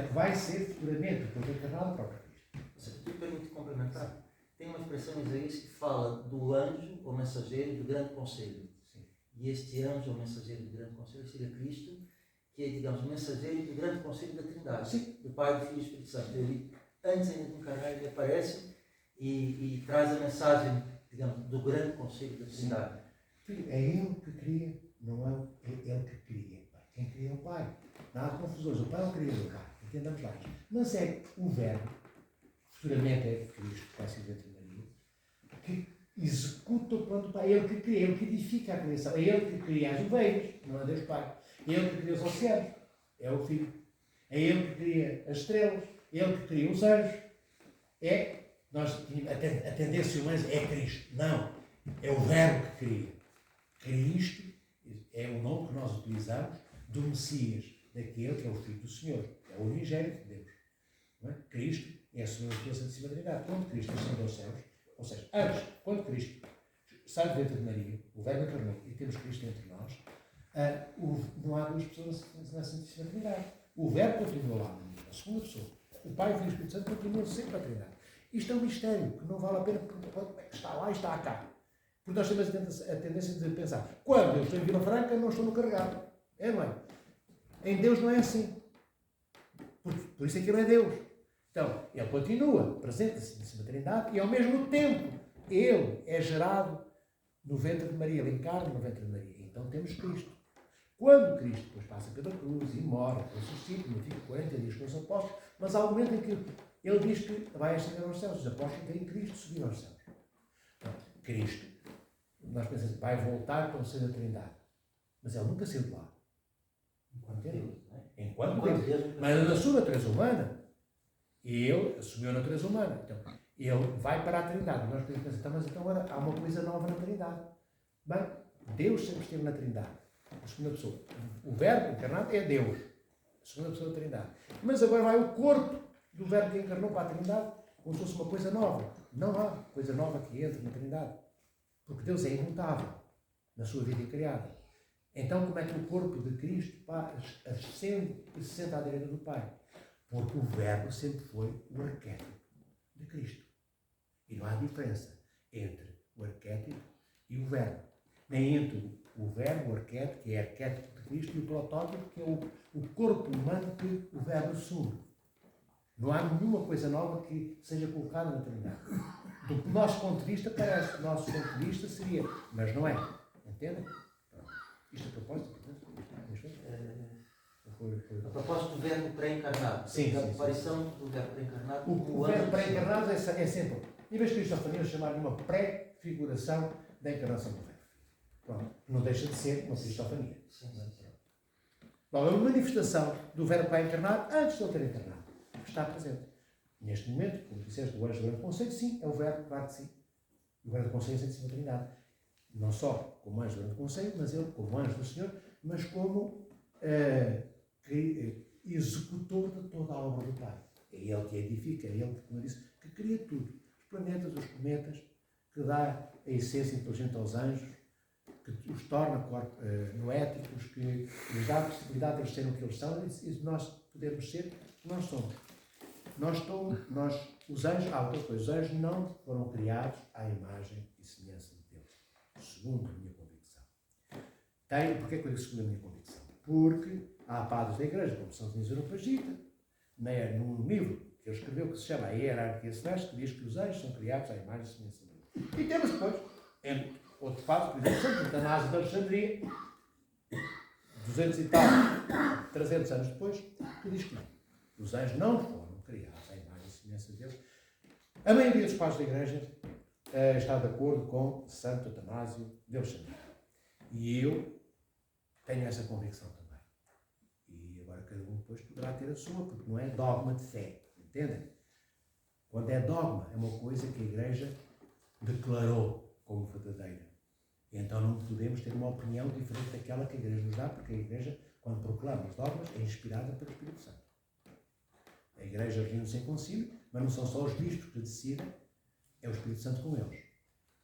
que vai ser futuramente, depois de encarnado, o próprio Cristo. Você me permite complementar? tem uma expressão em Isaías que fala do anjo ou mensageiro do grande conselho. Sim. E este anjo ou mensageiro do grande conselho seria Cristo, que é, digamos, o mensageiro do grande conselho da Trindade. Sim. Do Pai, do Filho e do Espírito Santo. Ele, antes ainda de encarnar, ele aparece e traz a mensagem, digamos, do grande conselho da Trindade. Filho, é Ele que cria, não é Ele que cria. Quem cria é o Pai. Não há confusões. O Pai é o criador. Entendamos lá. Mas é o Verbo, futuramente é Cristo, que vai ser dentro de Maria, que executa o plano do Pai. É Ele que cria, é Ele que edifica a criação. É Ele que cria as ovelhas, não é Deus Pai. É Ele que cria os oceanos, é o Filho. É Ele que cria as estrelas, é Ele que cria os anjos. A tendência humana é Cristo. Não. É o Verbo que cria. Cristo é o nome que nós utilizamos do Messias, daquele que é o Filho do Senhor. É o unigênito de Deus. Não é? Cristo é a Senhora da Santíssima Trindade. Quando Cristo ascendeu aos céus, ou seja, antes, quando Cristo sai dentro de Maria, o Verbo encarnou e temos Cristo entre nós, não há duas pessoas na Santíssima Trindade. O Verbo continua lá, a segunda pessoa. O Pai e o Filho e o Espírito Santo continuam sempre a Trindade. Isto é um mistério que não vale a pena, porque está lá e está cá. Porque nós temos a tendência de pensar, quando eu estou em Vila Franca, não estou no carregado. É, não é? Em Deus não é assim. Por isso é que Ele é Deus. Então, Ele continua presente na Santíssima Trindade e, ao mesmo tempo, Ele é gerado no ventre de Maria, Ele encarna no ventre de Maria. Então temos Cristo. Quando Cristo depois passa pela cruz e morre, ressuscita, fica 40 dias com os apóstolos, mas há um momento em que Ele diz que vai ascender aos céus. Os apóstolos têm Cristo subir aos céus. Então, Cristo, nós pensamos, vai voltar para o seio da Trindade. Mas Ele nunca saiu de lá. Enquanto Deus. Enquanto Deus. Mas na sua natureza humana, Ele assumiu a natureza humana. Então, Ele vai para a Trindade. Nós podemos pensar, mas então agora há uma coisa nova na Trindade. Bem, Deus sempre esteve na Trindade. A segunda pessoa. O Verbo encarnado é Deus. A segunda pessoa da Trindade. Mas agora vai o corpo do Verbo que encarnou para a Trindade como se fosse uma coisa nova. Não há coisa nova que entre na Trindade. Porque Deus é imutável na sua vida criada. Então, como é que o corpo de Cristo ascende e se senta à direita do Pai? Porque o Verbo sempre foi o arquétipo de Cristo. E não há diferença entre o arquétipo e o Verbo. Nem entre o Verbo, o arquétipo, que é arquétipo de Cristo, e o protótipo, que é o corpo humano que o Verbo assume. Não há nenhuma coisa nova que seja colocada na Trindade. Do nosso ponto de vista, parece que o nosso ponto de vista seria, mas não é. Entendem? Isto a propósito? A propósito do verbo pré-encarnado. Sim, a sim, aparição do verbo pré-encarnado. O verbo pré-encarnado é sempre, em vez de cristofania, chamar de uma pré-figuração da encarnação do verbo. Pronto. Não deixa de ser uma cristofania. Bom, é uma manifestação do verbo pré-encarnado antes de ele ter encarnado. Está presente. Neste momento, como disseste, o anjo do grande conselho, sim, é o verbo, claro que sim. O grande conselho é a Santíssima Trindade. Não só como anjo do grande conselho, mas ele como anjo do Senhor, mas como executor de toda a obra do Pai. É Ele que edifica, é Ele que, como eu disse, que cria tudo. Os planetas, os cometas, que dá a essência inteligente aos anjos, que os torna noéticos, que lhes dá a possibilidade de eles serem o que eles são, e nós podemos ser o que nós somos. Os anjos, outra coisa, os anjos não foram criados à imagem e semelhança de Deus, segundo a minha convicção. Porquê que eu digo segundo a minha convicção? Porque há padres da Igreja, como São Dionísio Areopagita, num livro que ele escreveu que se chama A Hierarquia Celeste, que diz que os anjos são criados à imagem e semelhança de Deus. E temos depois, outro padre, por exemplo, Santo Antanásio de Alexandria, 200 e tal, 300 anos depois, que diz que não. Os anjos não foram criados à imagem e semelhança de Deus. A maioria dos padres da Igreja está de acordo com Santo Antanásio de Alexandria. E eu tenho essa convicção também. E agora cada um depois poderá ter a sua, porque não é dogma de fé. Entendem? Quando é dogma, é uma coisa que a Igreja declarou como verdadeira. E então não podemos ter uma opinião diferente daquela que a Igreja nos dá, porque a Igreja, quando proclama os dogmas, é inspirada pelo Espírito Santo. A Igreja reúne-se em concílio, mas não são só os bispos que decidem, é o Espírito Santo com eles.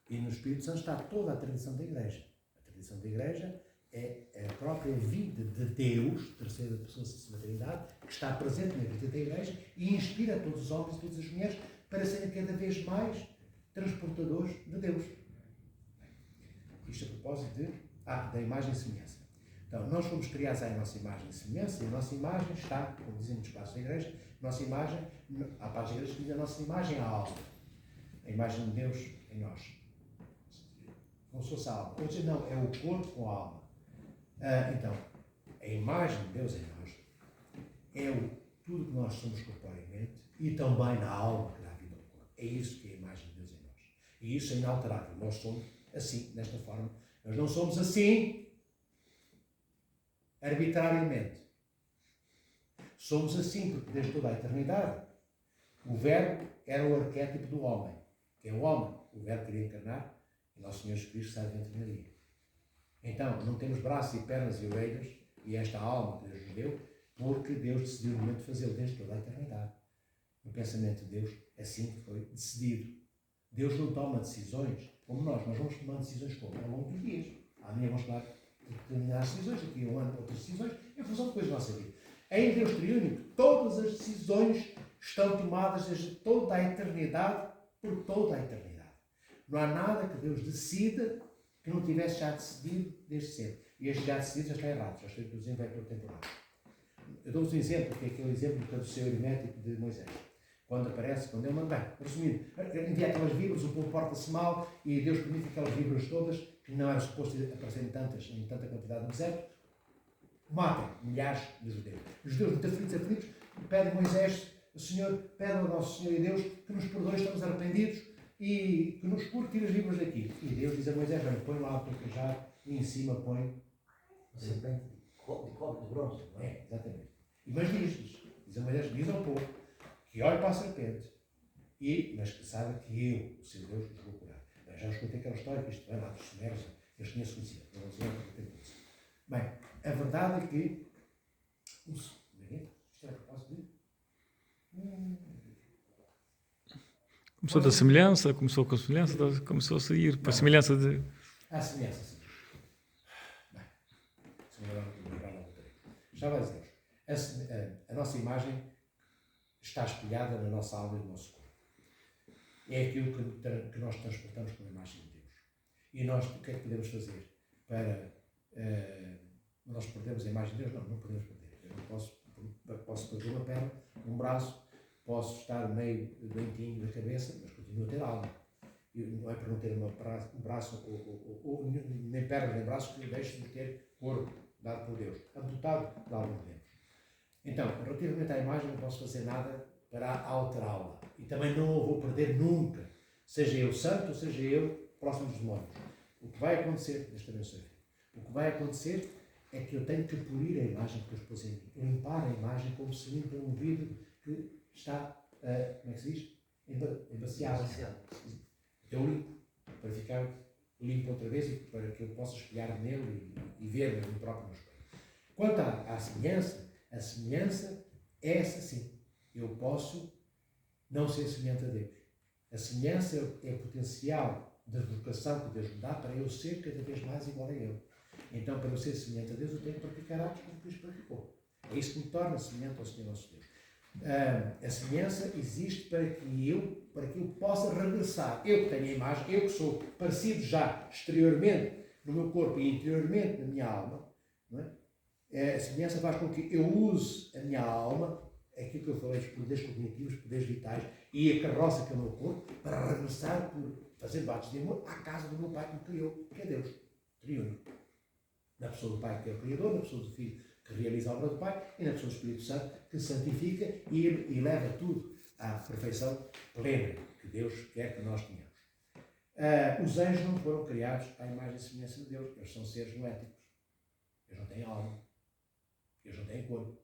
E no Espírito Santo está toda a tradição da Igreja. A tradição da Igreja é a própria vida de Deus, terceira pessoa da Santíssima Trindade, que está presente na vida da Igreja e inspira todos os homens e todas as mulheres para serem cada vez mais transportadores de Deus. Isto a propósito da imagem e semelhança. Então, nós fomos criados à nossa imagem e semelhança, e a nossa imagem está, como dizem muitos passos da igreja, nossa imagem, há passos da igreja que dizem a nossa imagem à alma. A imagem de Deus em nós. Como se fosse a alma. Outros dizem, não, é o corpo com a alma. Então, a imagem de Deus em nós é tudo que nós somos corporeamente e também na alma que dá vida ao corpo. É isso que é a imagem de Deus em nós. E isso é inalterável. Nós somos assim, desta forma. Nós não somos assim arbitrariamente. Somos assim porque desde toda a eternidade o Verbo era o arquétipo do homem. Que é o homem. O Verbo queria encarnar e Nosso Senhor Jesus Cristo sai dentro de Maria. Então, não temos braços e pernas e orelhas e esta alma que Deus nos deu porque Deus decidiu no momento de fazê-lo desde toda a eternidade. No pensamento de Deus, assim foi decidido. Deus não toma decisões como nós vamos tomando decisões como? Ao longo dos dias. Amanhã vamos tomar determinadas decisões, daqui a um ano outras decisões, em função de coisas da nossa vida. Em Deus triúnico, todas as decisões estão tomadas desde toda a eternidade por toda a eternidade. Não há nada que Deus decida que não tivesse já decidido desde sempre. E este já decidido já está errado, já está introduzido em vetor temporal. Eu dou-vos um exemplo, que é aquele exemplo do caduceu hermético de Moisés. Quando ele manda, bem, resumindo, envia aquelas víboras, o povo porta-se mal e Deus permite aquelas víboras todas, que não era suposto aparecer em tanta quantidade no deserto, matem milhares de judeus. Os judeus muito aflitos, pedem a Moisés, o Senhor, pede ao nosso Senhor e Deus que nos perdoe, estamos arrependidos e que nos cure, tire as víboras daqui. E Deus diz a Moisés, põe lá o teu cajado e em cima põe A serpente de cobre de bronze. Não é? Exatamente. Mas diz a Moisés, diz ao povo, que olhe para a serpente, mas que saiba que eu, o seu Deus, vos vou curar. Bem, já vos contei aquela história, que isto vem lá dos Sumérios, eles tinham-se conhecido. Bem, a verdade é que isto é a propósito de... Começou da semelhança, começou com a semelhança, começou a sair para a semelhança de... A semelhança, sim. Bem, estava a dizer, a nossa imagem está espelhada na nossa alma e no nosso corpo. É aquilo que nós transportamos com a imagem de Deus. E nós, o que é que podemos fazer para... nós perdemos a imagem de Deus? Não podemos perder. Eu não posso perder uma perna, um braço, posso estar meio doentinho da cabeça, mas continuo a ter alma. E não é por não ter um braço, nem pernas, nem braços, que deixe de ter corpo dado por Deus. Amputado de alguns membros. Então, relativamente à imagem, não posso fazer nada para alterá-la. E também não a vou perder nunca. Seja eu santo, seja eu próximo dos demónios. O que vai acontecer, Deus te abençoe, o que vai acontecer é que eu tenho que polir a imagem que Deus pôs em mim. Limpar a imagem como se limpa um vidro que está, como é que se diz? Embaciado. Eu limpo, para ficar limpo outra vez e para que eu possa espelhar nele e ver a mim próprio no espelho. Quanto à semelhança, a semelhança é essa sim. Eu posso não ser semelhante a Deus. A semelhança é o potencial de vocação que Deus me dá para eu ser cada vez mais igual a Ele. Então, para eu ser semelhante a Deus, eu tenho que praticar atos como Cristo praticou. É isso que me torna semelhante ao Senhor nosso Deus. A semelhança existe para que eu possa regressar. Eu que tenho a imagem, eu que sou parecido já exteriormente no meu corpo e interiormente na minha alma, não é? A semelhança faz com que eu use a minha alma, aquilo que eu falei, os poderes cognitivos, os poderes vitais, e a carroça que é o meu corpo, para regressar, fazendo atos de amor, à casa do meu Pai que me criou, que é Deus, triúnico. Na pessoa do Pai, que é o Criador, na pessoa do Filho, que realiza a obra do Pai, e na pessoa do Espírito Santo, que santifica e leva tudo à perfeição plena que Deus quer que nós tenhamos. Os anjos não foram criados à imagem e semelhança de Deus. Eles são seres noéticos. Eles não têm alma. Eles não têm corpo.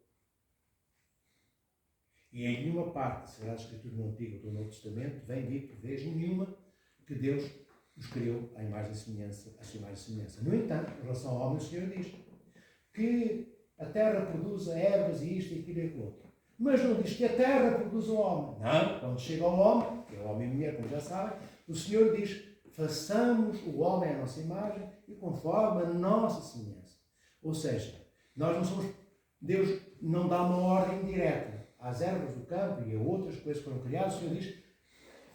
E em nenhuma parte da Sagrada Escritura no Antigo ou no Novo Testamento vem dito, vez nenhuma, que Deus os criou à imagem e semelhança, à sua imagem e semelhança. No entanto, em relação ao homem, o Senhor diz que a terra produza ervas e isto e aquilo e aquilo outro. Mas não diz que a terra produza o homem. Não. Quando chega ao homem, que é o homem e mulher, como já sabem, o Senhor diz, façamos o homem à nossa imagem e conforme a nossa semelhança. Ou seja, nós não somos... Deus não dá uma ordem direta às ervas do campo e a outras coisas que foram criadas. O Senhor diz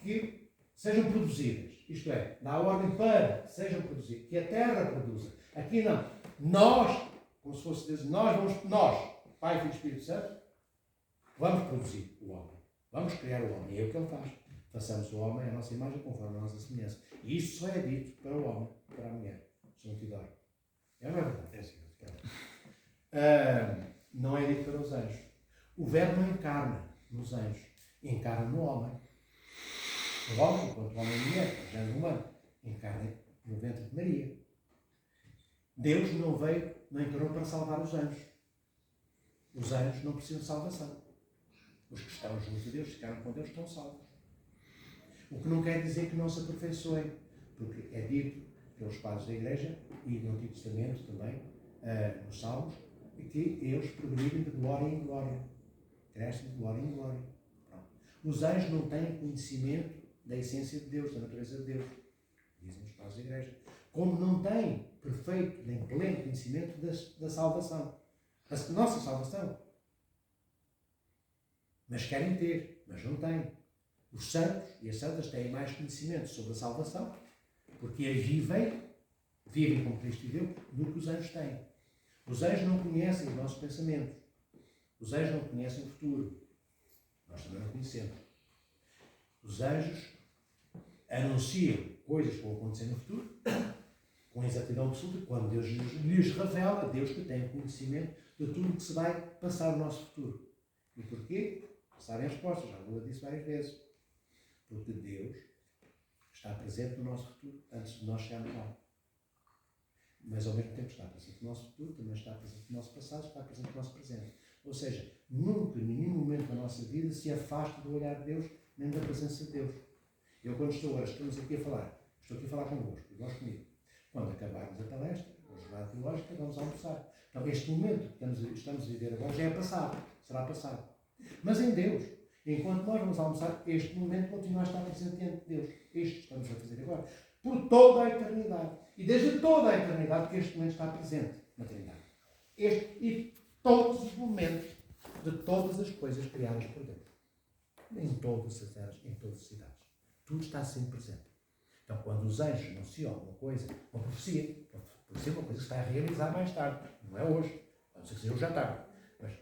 que sejam produzidas. Isto é, dá ordem para sejam produzidas. Que a terra produza. Aqui não. Nós, como se fosse Deus, nós, Pai, Filho e Espírito Santo, vamos produzir o homem. Vamos criar o homem. E é o que ele faz. Façamos o homem à nossa imagem conforme a nossa semelhança. E isto só é dito para o homem, para a mulher. Se não te dói. É não é verdade? É assim. Não é dito para os anjos. O verbo não encarna nos anjos. Encarna no homem. O homem, enquanto homem e mulher, o género humano, encarna no ventre de Maria. Deus não veio, não encarnou para salvar os anjos. Os anjos não precisam de salvação. Os que estão juntos de Deus, ficaram com Deus, estão salvos. O que não quer dizer que não se aperfeiçoem, porque é dito pelos padres da Igreja e no Antigo Testamento também, nos Salmos, que eles progridem de glória em glória. Crescem de glória em glória. Pronto. Os anjos não têm conhecimento da essência de Deus, da natureza de Deus, dizem os padres da Igreja. Como não têm perfeito nem pleno conhecimento da salvação. Da nossa salvação. Mas querem ter, mas não têm. Os santos e as santas têm mais conhecimento sobre a salvação, porque a vivem como Cristo viveu, do que os anjos têm. Os anjos não conhecem os nossos pensamentos. Os anjos não conhecem o futuro. Nós também não conhecemos. Os anjos anunciam coisas que vão acontecer no futuro, com exatidão absoluta, quando Deus lhes revela, Deus que tem conhecimento de tudo o que se vai passar no nosso futuro. E porquê? Sabem as respostas, já vou disse várias vezes. Porque Deus está presente no nosso futuro antes de nós chegarmos lá. Mas ao mesmo tempo está presente no nosso futuro, também está presente no nosso passado, está presente no nosso presente. Ou seja, nunca, em nenhum momento da nossa vida, se afasta do olhar de Deus, nem da presença de Deus. Eu, quando estamos aqui a falar, estou aqui a falar convosco, e vós comigo. Quando acabarmos a palestra, a jornada teológica, vamos almoçar. Então, este momento que estamos a viver agora já é passado, será passado. Mas em Deus, enquanto nós vamos almoçar, este momento continua a estar presente diante de Deus. Este que estamos a fazer agora. Por toda a eternidade. E desde toda a eternidade que este momento está presente na Trindade. E todos os momentos de todas as coisas criadas por Deus. Em todas as eras, em todas as cidades. Tudo está sempre presente. Então, quando os anjos anunciam alguma coisa, uma profecia é uma coisa que está a realizar mais tarde. Não é hoje. A não ser que seja hoje à tarde. Mas,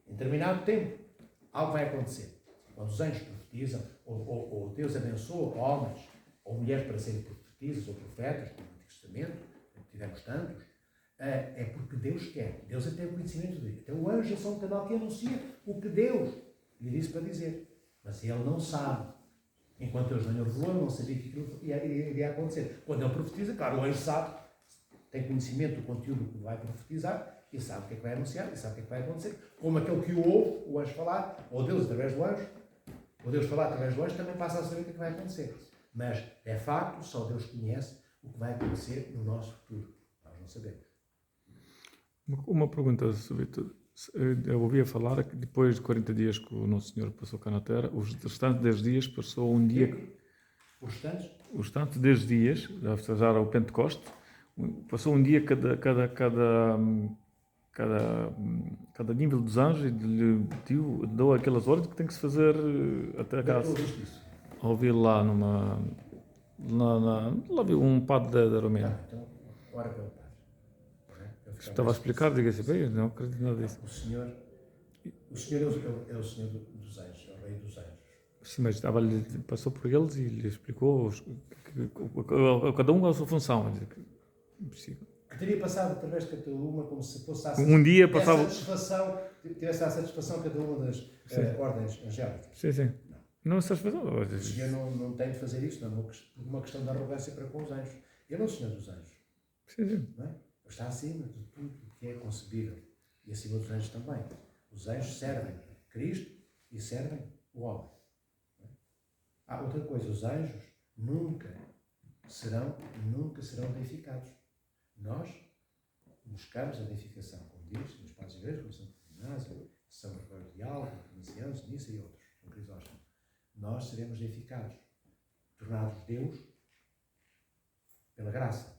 em determinado tempo, algo vai acontecer. Quando os anjos profetizam, ou Deus abençoa homens ou mulheres para serem profetisas ou profetas, como no Antigo Testamento, tivemos tantos, é porque Deus quer. Deus até tem o conhecimento dele. Então o anjo é só um canal que anuncia o que Deus lhe disse para dizer. Mas ele não sabe. Enquanto Deus não lhe revelou, ele não sabia que aquilo iria acontecer. Quando ele profetiza, claro, o anjo sabe, tem conhecimento do conteúdo que vai profetizar, e sabe o que é que vai anunciar, e sabe o que é que vai acontecer. Como aquele que o ouve, o anjo falar, ou Deus através do anjo, ou Deus falar através do anjo, também passa a saber o que é que vai acontecer. Mas é facto, só Deus conhece o que vai acontecer no nosso futuro. Nós não sabemos. Uma pergunta sobre tudo. Eu ouvia falar que depois de 40 dias que o Nosso Senhor passou cá na Terra, os restantes 10 dias passou um dia... Os restantes? Os restantes 10 dias, já era o Pentecoste, passou um dia cada nível dos anjos e lhe deu aquelas ordens que tem que se fazer até a casa. Ouvi lá lá vi um padre da Romênia. Então, ora pelo padre. Estava a explicar, diga assim, bem, eu não acredito nada disso. O Senhor é o Senhor dos anjos, é o Rei dos anjos. Sim, mas passou por eles e lhe explicou cada um a sua função. Que teria passado através de cada uma como se fosse um dia passava... tivesse a satisfação cada uma das ordens angélicas. Sim. Não é satisfação. O Senhor não tem de fazer isso, não é uma questão de arrogância para com os anjos. Ele é o Senhor dos anjos. Sim. Não é? Ele está acima de tudo o que é concebível. E acima dos anjos também. Os anjos servem Cristo e servem o homem. Há outra coisa, os anjos nunca serão deificados. Nós buscamos a deificação, como diz nos padres da Igreja, como Santo Inácio, São Gregório de Alba, Nacianos, Nissa e outros, como Crisóstomo. Nós seremos deificados, tornados Deus pela graça.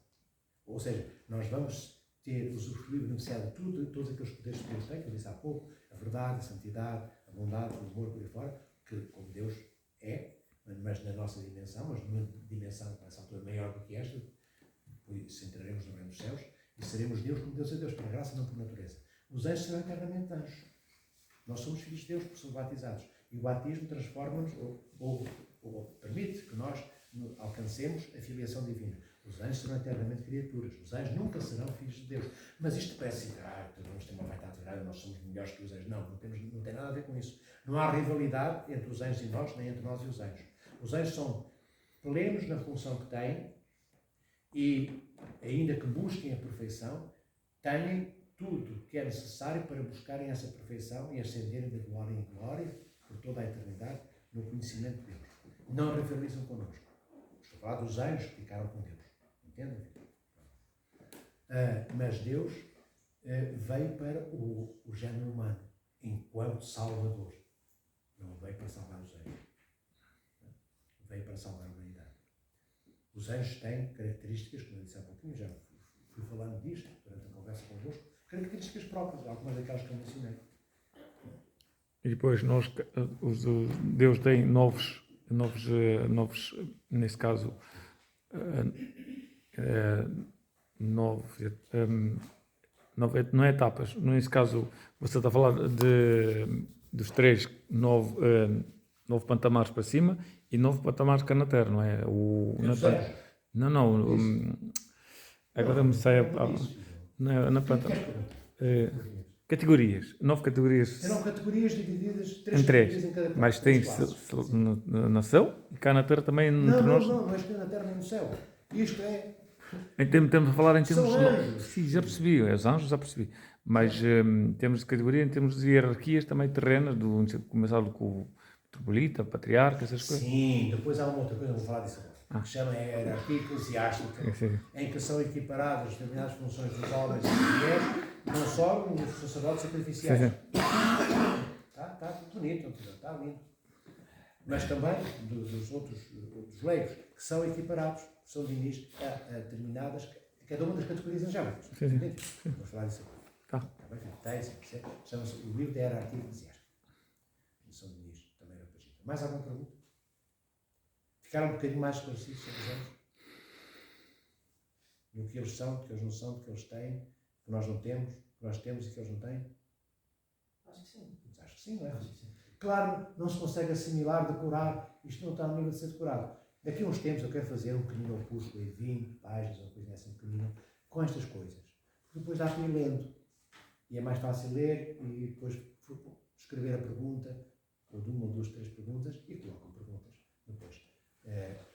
Ou seja, nós vamos ter usufruído, beneficiado de todos aqueles poderes que Deus tem, que eu disse há pouco, a verdade, a santidade, a bondade, o amor por aí fora, que como Deus é, mas na nossa dimensão, mas numa dimensão nessa altura maior do que esta, depois entraremos no reino dos céus e seremos Deus como Deus é Deus, por graça, não por natureza. Os anjos serão eternamente anjos. Nós somos filhos de Deus porque somos batizados. E o batismo transforma-nos ou permite que nós alcancemos a filiação divina. Os anjos serão eternamente criaturas. Os anjos nunca serão filhos de Deus. Mas isto parece que nós temos uma vaidade grande, nós somos melhores que os anjos. Não tem nada a ver com isso. Não há rivalidade entre os anjos e nós, nem entre nós e os anjos. Os anjos são plenos na função que têm e, ainda que busquem a perfeição, têm tudo que é necessário para buscarem essa perfeição e ascenderem de glória em glória por toda a eternidade no conhecimento de Deus. Não rivalizam connosco. Estou a falar dos anjos que ficaram com Deus. Entendem? Mas Deus veio para o género humano enquanto Salvador. Não veio para salvar os anjos. Veio para salvar a humanidade. Os anjos têm características, como eu disse há pouquinho, já fui falando disto durante a conversa convosco, características próprias, algumas daquelas que eu mencionei. E depois Deus tem novos, nesse caso, não é etapas. Nesse caso, você está a falar dos 3 9 patamares para cima e 9 patamares cá na Terra, não é? Agora me sai na planta. Categorias, 9 categorias. Serão categorias divididas, 3 em 3. categorias em cada Mas tem na céu e cá na Terra também entre nós. Não é que na Terra nem no céu. Isto é. Estamos a falar em termos. São anjos. Sim, já percebi, os anjos já percebi. Mas em termos de categoria, em termos de hierarquias também terrenas, começado com o metropolita, patriarca, essas coisas. Sim, depois há uma outra coisa, vou falar disso agora, que chama a hierarquia eclesiástica, em que são equiparadas determinadas funções dos homens e das mulheres, não só os sacerdotes sacrificiais. Está bonito, está lindo. Mas também dos outros dos leigos, que são equiparados, são dinis a determinadas, cada uma das categorias angélicas. Vamos falar disso agora. Chama-se o livro da hierarquia eclesiástica. São dinis, também era para gente. Mais alguma pergunta? Ficaram um bocadinho mais esclarecidos sobre os anjos? Do que eles são, do que eles não são, do que eles têm, que nós não temos, que nós temos e que eles não têm? Acho que sim. Acho que sim, não é? Acho que sim. Claro, não se consegue assimilar, decorar, isto não está no nível de ser decorado. Daqui a uns tempos eu quero fazer um pequenino opúsculo de 20 páginas, uma coisa assim pequenina, com estas coisas. Porque depois dá para ir lendo. E é mais fácil ler e depois escrever a pergunta, ou de uma, ou 2, 3 perguntas, e colocam perguntas depois.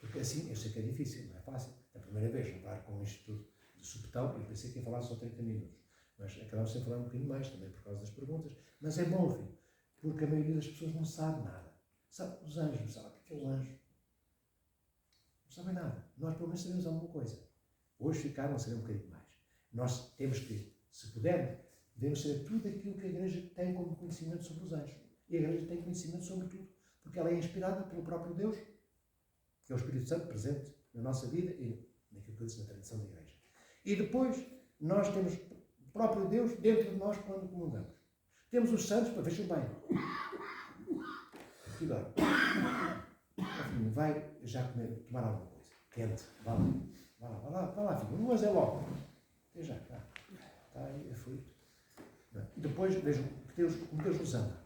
Porque assim, eu sei que é difícil, não é fácil. A primeira vez, levar com isto tudo de supetão, eu pensei que ia falar só 30 minutos. Mas acabamos sempre a falar um bocadinho mais, também por causa das perguntas. Mas é bom, filho, porque a maioria das pessoas não sabe nada. Sabe, os anjos não sabem o que é o anjo. Não sabem nada. Nós pelo menos sabemos alguma coisa. Hoje ficaram a saber um bocadinho mais. Nós temos que, se pudermos, devemos saber tudo aquilo que a Igreja tem como conhecimento sobre os anjos. E a Igreja tem conhecimento sobre tudo. Porque ela é inspirada pelo próprio Deus, que é o Espírito Santo presente na nossa vida e naquilo que eu disse na tradição da Igreja. E depois, nós temos o próprio Deus dentro de nós quando comungamos. Temos os santos, para vejam bem. Cuidado. Vai já tomar alguma coisa. Quente. Vá lá, filho. Mas é logo. Até já. Está aí aflito. Depois, vejam como Deus nos ama.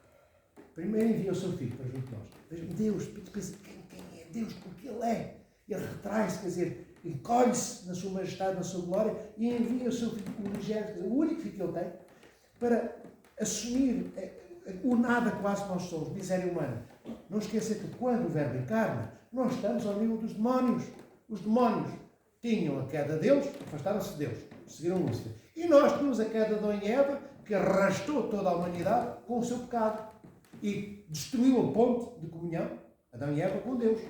Primeiro envia o seu filho para junto de nós. Vejam, Deus, pensa, quem é Deus? Porque Ele é. Ele retrai-se, quer dizer, encolhe-se na sua majestade, na sua glória e envia o seu filho unigênito, o único filho que Ele tem, para assumir o nada que quase nós somos, miséria humana. Não esqueça que quando o Verbo encarna, nós estamos ao nível dos demónios. Os demónios tinham a queda deles, afastaram-se de Deus, seguiram Lúcifer. E nós tínhamos a queda de Adão e Eva, que arrastou toda a humanidade com o seu pecado e destruiu a ponte de comunhão, Adão e Eva, com Deus.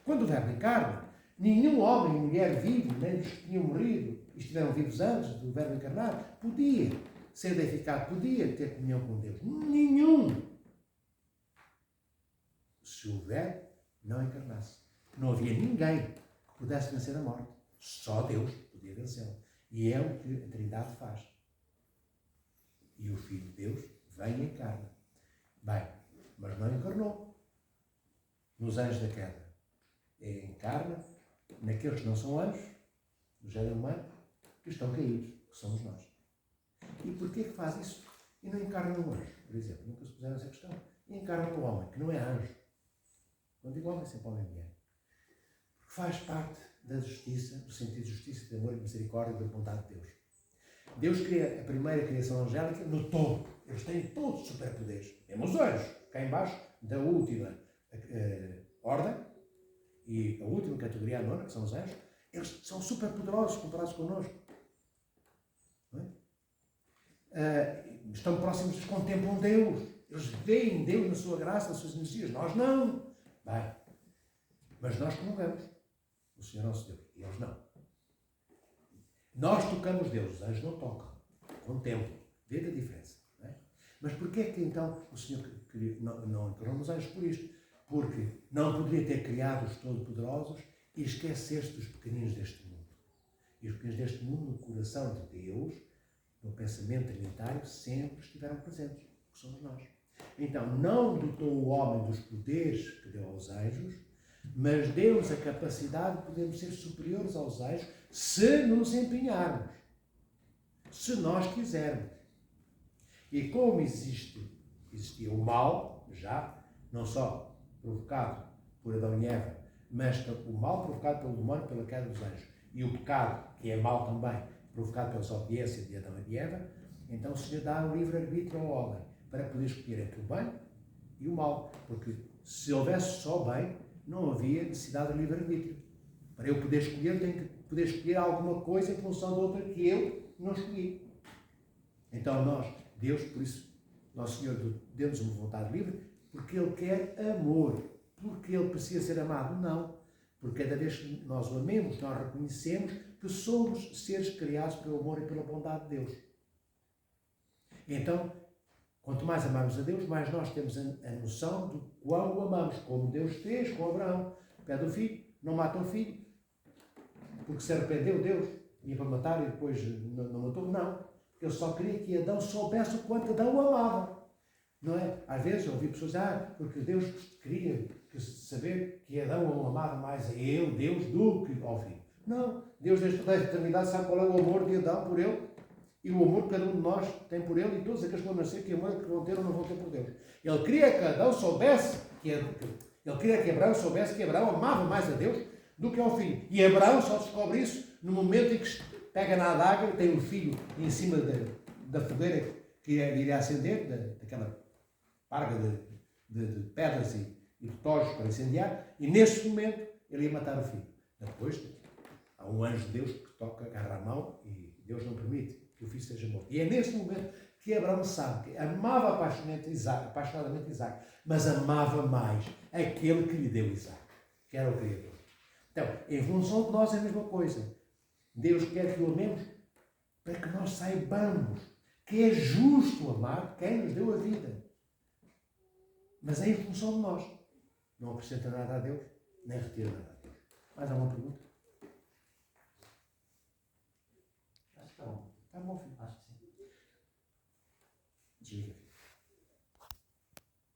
Quando o Verbo encarna, nenhum homem e mulher vivo, nem os que tinham morrido e estiveram vivos antes do Verbo encarnar, podia ser edificado, podia ter comunhão com Deus. Nenhum. Se o Verbo não encarnasse. Não havia ninguém que pudesse vencer a morte. Só Deus podia vencê-la. E é o que a Trindade faz. E o Filho de Deus vem e encarna. Bem, mas não encarnou. Nos anjos da queda. encarna naqueles que não são anjos, do género humano, que estão caídos, que somos nós. E porquê que faz isso? E não encarna um anjo, por exemplo, nunca se puseram essa questão. E encarna um homem, que não é anjo. Quando digo homem, sempre homem e mulher. Porque faz parte da justiça, do sentido de justiça, de amor e de misericórdia e da vontade de Deus. Deus cria a primeira criação angélica no topo. Eles têm todos superpoderes. Temos os anjos, cá embaixo, da última ordem, e a última categoria, a nona, que são os anjos, eles são superpoderosos comparados connosco. Não é? Estão próximos, eles contemplam Deus. Eles veem Deus na sua graça, nas suas energias. Nós não. Bem, mas nós comungamos o Senhor nosso Deus. E eles não. Nós tocamos Deus, os anjos não tocam. Contemplam. Vê a diferença. Não é? Mas porquê é que então o Senhor não encarnou nos anjos por isto? Porque não poderia ter criado os todo-poderosos e esquecer-se dos pequeninos deste mundo. E os pequeninos deste mundo, no coração de Deus, no pensamento trinitário, sempre estiveram presentes, que somos nós. Então, não dotou o homem dos poderes que deu aos anjos, mas deu-nos a capacidade de podermos ser superiores aos anjos se nos empenharmos, se nós quisermos. E como existia o mal, já, não só provocado por Adão e Eva, mas o mal provocado pelo demónio, pela queda dos anjos, e o pecado, que é mal também, provocado pela desobediência de Adão e de Eva, então o Senhor dá o livre-arbítrio ao homem para poder escolher entre o bem e o mal. Porque se houvesse só bem, não havia necessidade de livre-arbítrio. Para eu poder escolher, tenho que poder escolher alguma coisa em função de outra que eu não escolhi. Então Deus, por isso, nosso Senhor deu-nos uma vontade livre, porque Ele quer amor. Porque Ele precisa ser amado? Não. Porque cada vez que nós o amemos, nós reconhecemos que somos seres criados pelo amor e pela bondade de Deus. Então, quanto mais amamos a Deus, mais nós temos a noção de quão o amamos, como Deus fez com Abraão. Pede o filho, não mata o filho, porque se arrependeu Deus, ia para matar e depois não matou. Não, porque Ele só queria que Adão soubesse o quanto Adão o amava. Não é? Às vezes eu ouvi pessoas dizer, porque Deus queria saber que Adão o amava mais a ele, Deus, do que ao filho. Não, Deus desde toda a eternidade sabe qual é o amor de Adão por ele e o amor que cada um de nós tem por ele e todos aqueles que vão nascer, que amor que vão ter ou não vão ter por Deus. Ele queria que Adão soubesse, ele queria que Abraão soubesse que Abraão amava mais a Deus do que ao filho. E Abraão só descobre isso no momento em que pega na adaga e tem o filho em cima da fogueira que iria acender, daquela parga de pedras e de tojos para incendiar, e nesse momento ele ia matar o filho. Depois há um anjo de Deus que toca, agarra a mão e Deus não permite que o filho seja morto. E é nesse momento que Abraão sabe que amava apaixonadamente Isaac, mas amava mais aquele que lhe deu Isaac, que era o Criador. Então, em função de nós é a mesma coisa. Deus quer que o amemos para que nós saibamos que é justo amar quem nos deu a vida. Mas é em função de nós. Não acrescenta nada a Deus, nem retira nada a Deus. Mais alguma pergunta? Acho que está bom. Está bom, filho. Acho que sim. Desliga.